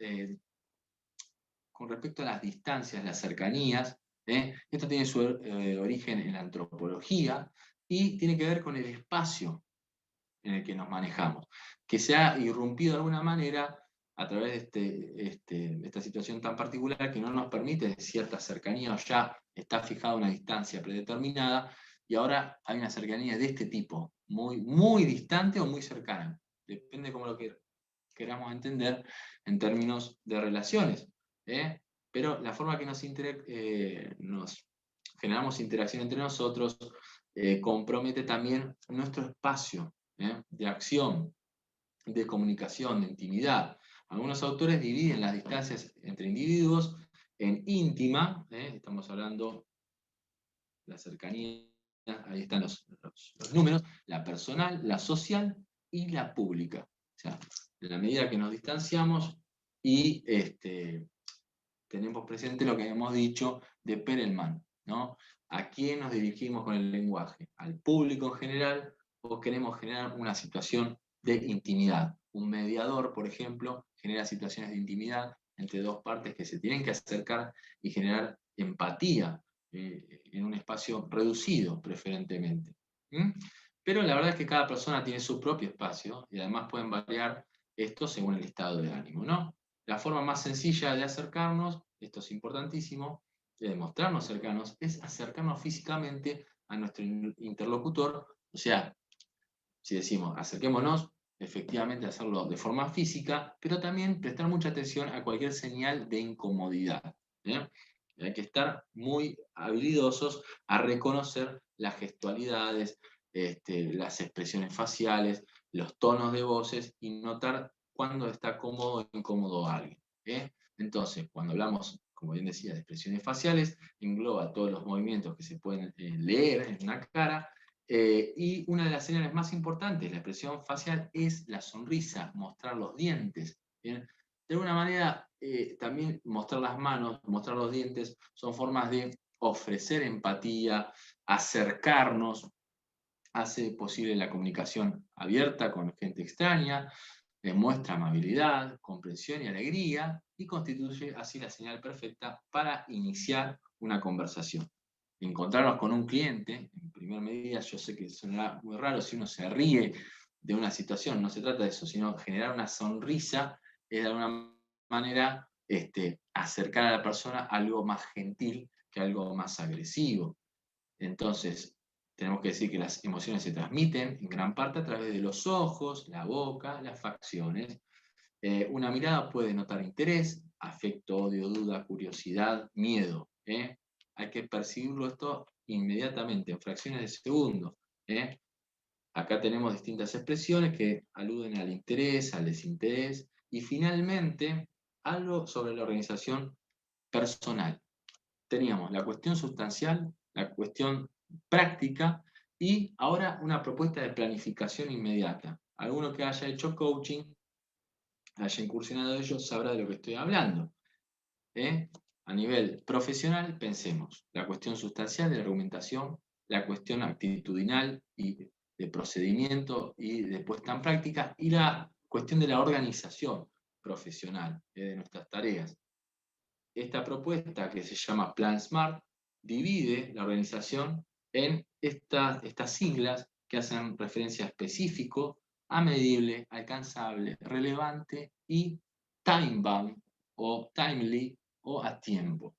con respecto a las distancias, las cercanías, esto tiene su origen en la antropología y tiene que ver con el espacio en el que nos manejamos, que se ha irrumpido de alguna manera a través de esta situación tan particular que no nos permite cierta cercanía, o ya está fijada una distancia predeterminada, y ahora hay una cercanía de este tipo, muy, muy distante o muy cercana, depende de cómo lo queramos entender en términos de relaciones. Pero la forma que nos generamos interacción entre nosotros compromete también nuestro espacio de acción, de comunicación, de intimidad. Algunos autores dividen las distancias entre individuos en íntima, estamos hablando de la cercanía, ahí están los números, la personal, la social y la pública. O sea, en la medida que nos distanciamos y tenemos presente lo que hemos dicho de Perelman, ¿no? ¿A quién nos dirigimos con el lenguaje? ¿Al público en general o queremos generar una situación de intimidad? Un mediador, por ejemplo, genera situaciones de intimidad entre dos partes que se tienen que acercar y generar empatía en un espacio reducido, preferentemente. ¿Mm? Pero la verdad es que cada persona tiene su propio espacio y además pueden variar esto según el estado de ánimo, ¿no? La forma más sencilla de acercarnos, esto es importantísimo, de mostrarnos cercanos, es acercarnos físicamente a nuestro interlocutor. O sea, si decimos acerquémonos, efectivamente hacerlo de forma física, pero también prestar mucha atención a cualquier señal de incomodidad. Hay que estar muy habilidosos a reconocer las gestualidades, las expresiones faciales, los tonos de voces y notar cuándo está cómodo o incómodo alguien. Entonces, cuando hablamos, como bien decía, de expresiones faciales, engloba todos los movimientos que se pueden leer en una cara, y una de las señales más importantes, la expresión facial, es la sonrisa, mostrar los dientes. ¿Bien? De alguna manera, también mostrar las manos, mostrar los dientes, son formas de ofrecer empatía, acercarnos, hace posible la comunicación abierta con gente extraña, demuestra amabilidad, comprensión y alegría, y constituye así la señal perfecta para iniciar una conversación. Encontrarnos con un cliente, en primera medida, yo sé que sonará muy raro si uno se ríe de una situación, no se trata de eso, sino generar una sonrisa es de alguna manera acercar a la persona a algo más gentil que algo más agresivo. Entonces, tenemos que decir que las emociones se transmiten en gran parte a través de los ojos, la boca, las facciones. Una mirada puede notar interés, afecto, odio, duda, curiosidad, miedo. Hay que percibirlo esto inmediatamente, en fracciones de segundo. Acá tenemos distintas expresiones que aluden al interés, al desinterés, y finalmente algo sobre la organización personal. Teníamos la cuestión sustancial, la cuestión práctica, y ahora una propuesta de planificación inmediata. Alguno que haya hecho coaching, haya incursionado en ello, sabrá de lo que estoy hablando. A nivel profesional, pensemos la cuestión sustancial de la argumentación, la cuestión actitudinal y de procedimiento y de puesta en práctica, y la cuestión de la organización profesional de nuestras tareas. Esta propuesta, que se llama Plan SMART, divide la organización en estas siglas que hacen referencia a específico, a medible, alcanzable, relevante y time-bound o timely o a tiempo.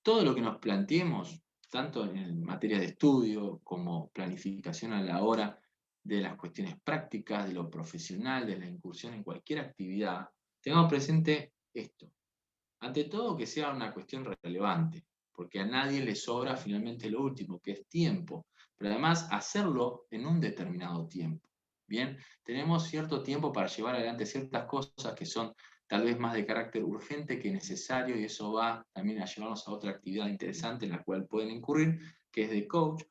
Todo lo que nos planteemos, tanto en materia de estudio como planificación a la hora de las cuestiones prácticas, de lo profesional, de la incursión en cualquier actividad, tengamos presente esto. Ante todo, que sea una cuestión relevante, porque a nadie le sobra finalmente lo último, que es tiempo, pero además hacerlo en un determinado tiempo. Bien, tenemos cierto tiempo para llevar adelante ciertas cosas que son tal vez más de carácter urgente que necesario, y eso va también a llevarnos a otra actividad interesante en la cual pueden incurrir, que es de coach.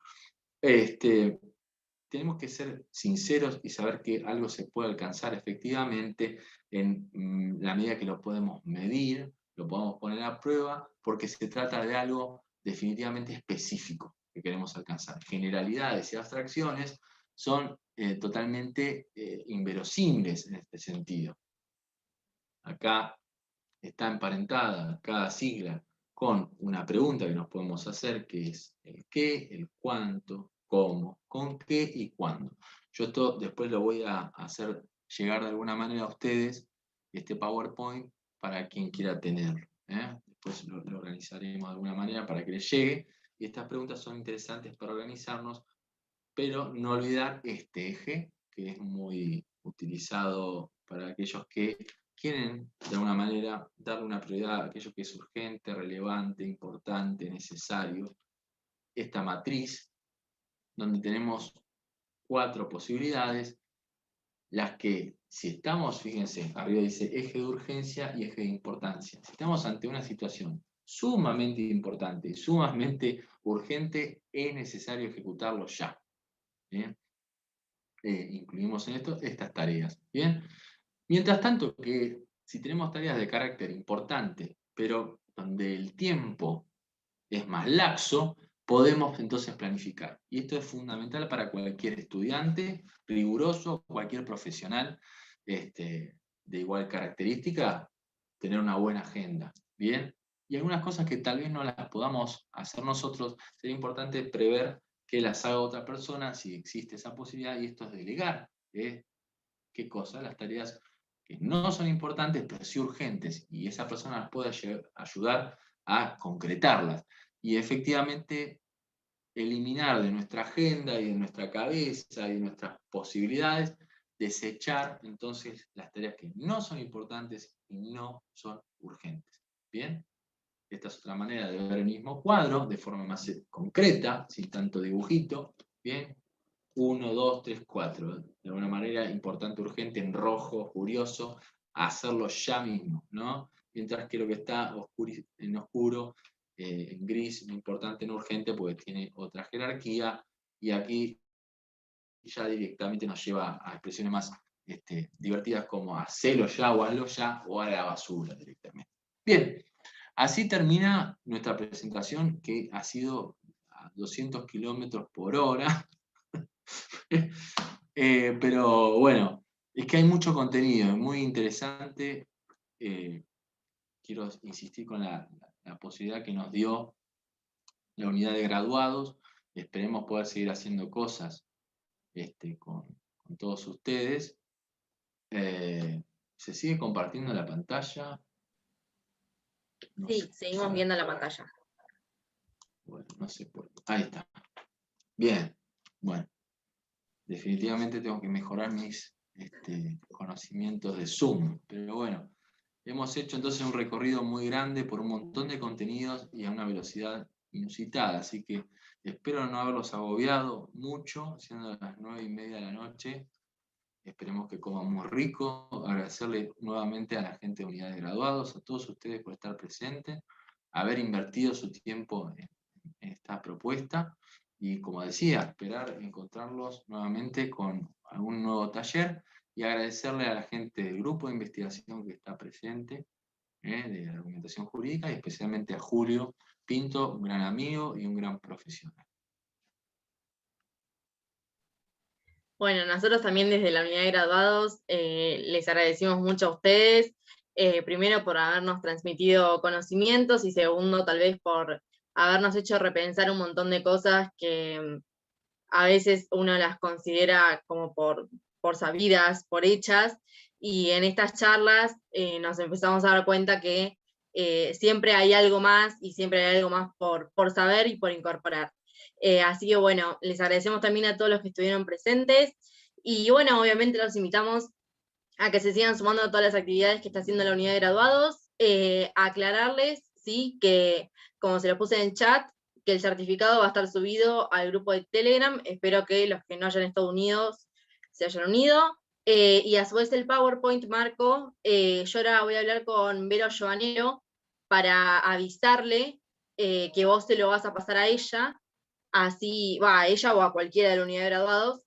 Tenemos que ser sinceros y saber que algo se puede alcanzar efectivamente en la medida que lo podemos medir, lo podemos poner a prueba, porque se trata de algo definitivamente específico que queremos alcanzar. Generalidades y abstracciones son totalmente inverosímiles en este sentido. Acá está emparentada cada sigla con una pregunta que nos podemos hacer, que es el qué, el cuánto, cómo, con qué y cuándo. Yo esto después lo voy a hacer llegar de alguna manera a ustedes, este PowerPoint, para quien quiera tenerlo. Después lo organizaremos de alguna manera para que les llegue. Y estas preguntas son interesantes para organizarnos, pero no olvidar este eje, que es muy utilizado para aquellos que quieren, de alguna manera, darle una prioridad a aquello que es urgente, relevante, importante, necesario. Esta matriz, donde tenemos 4 posibilidades, las que, si estamos, fíjense, arriba dice eje de urgencia y eje de importancia. Si estamos ante una situación sumamente importante, sumamente urgente, es necesario ejecutarlo ya. ¿Bien? Incluimos en esto estas tareas. ¿Bien? Mientras tanto, que si tenemos tareas de carácter importante, pero donde el tiempo es más laxo, podemos entonces planificar. Y esto es fundamental para cualquier estudiante riguroso, cualquier profesional de igual característica, tener una buena agenda. ¿Bien? Y algunas cosas que tal vez no las podamos hacer nosotros, sería importante prever que las haga otra persona, si existe esa posibilidad, y esto es delegar. ¿Qué cosas? Las tareas que no son importantes, pero sí urgentes, y esa persona nos puede ayudar a concretarlas. Y efectivamente, eliminar de nuestra agenda y de nuestra cabeza y de nuestras posibilidades, desechar entonces las tareas que no son importantes y no son urgentes. ¿Bien? Esta es otra manera de ver el mismo cuadro de forma más concreta, sin tanto dibujito. ¿Bien? 1, 2, 3, 4. De alguna manera, importante, urgente, en rojo, furioso, hacerlo ya mismo, ¿no? Mientras que lo que está en oscuro, en gris, no importante, no urgente, porque tiene otra jerarquía, y aquí ya directamente nos lleva a expresiones más divertidas como hacerlo ya, o hazlo ya, o a la basura directamente. Bien, así termina nuestra presentación, que ha sido a 200 km/h. Pero bueno, es que hay mucho contenido, es muy interesante. Quiero insistir con la posibilidad que nos dio la unidad de graduados. Esperemos poder seguir haciendo cosas con todos ustedes. ¿Se sigue compartiendo la pantalla? No Sí, sé. seguimos viendo la pantalla. Bueno, no sé por qué. Ahí está. Bien. Bueno. Definitivamente tengo que mejorar mis conocimientos de Zoom. Pero bueno, hemos hecho entonces un recorrido muy grande por un montón de contenidos y a una velocidad inusitada. Así que espero no haberlos agobiado mucho, siendo las 9:30 de la noche. Esperemos que coman muy rico. Agradecerle nuevamente a la gente de Unidad de Graduados, a todos ustedes por estar presentes, haber invertido su tiempo en esta propuesta. Y como decía, esperar encontrarlos nuevamente con algún nuevo taller, y agradecerle a la gente del grupo de investigación que está presente, de la argumentación jurídica, y especialmente a Julio Pinto, un gran amigo y un gran profesional. Bueno, nosotros también desde la unidad de graduados les agradecimos mucho a ustedes, primero por habernos transmitido conocimientos y segundo tal vez por habernos hecho repensar un montón de cosas que a veces uno las considera como por sabidas, por hechas, y en estas charlas nos empezamos a dar cuenta que siempre hay algo más y siempre hay algo más por saber y por incorporar. Así que bueno, les agradecemos también a todos los que estuvieron presentes, y bueno, obviamente los invitamos a que se sigan sumando a todas las actividades que está haciendo la unidad de graduados, a aclararles, ¿sí?, que como se lo puse en el chat, que el certificado va a estar subido al grupo de Telegram. Espero que los que no hayan estado unidos se hayan unido. Y a su vez el PowerPoint, Marco, yo ahora voy a hablar con Vero Giovanero para avisarle que vos se lo vas a pasar a ella, así, a ella o a cualquiera de la unidad de graduados.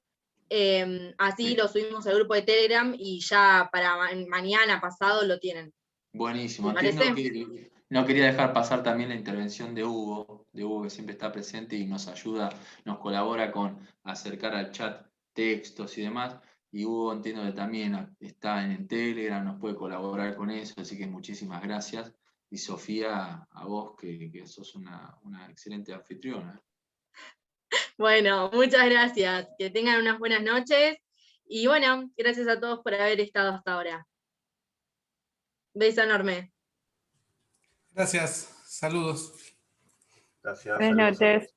Así lo subimos al grupo de Telegram y ya para mañana pasado lo tienen. Buenísimo. ¿Te Entiendo parece? que no quería dejar pasar también la intervención de Hugo que siempre está presente y nos ayuda, nos colabora con acercar al chat textos y demás. Y Hugo, entiendo que también está en Telegram, nos puede colaborar con eso, así que muchísimas gracias. Y Sofía, a vos que sos una excelente anfitriona. Bueno, muchas gracias. Que tengan unas buenas noches. Y bueno, gracias a todos por haber estado hasta ahora. Beso enorme. Gracias, saludos. Gracias. Buenas Saludos a todos. noches.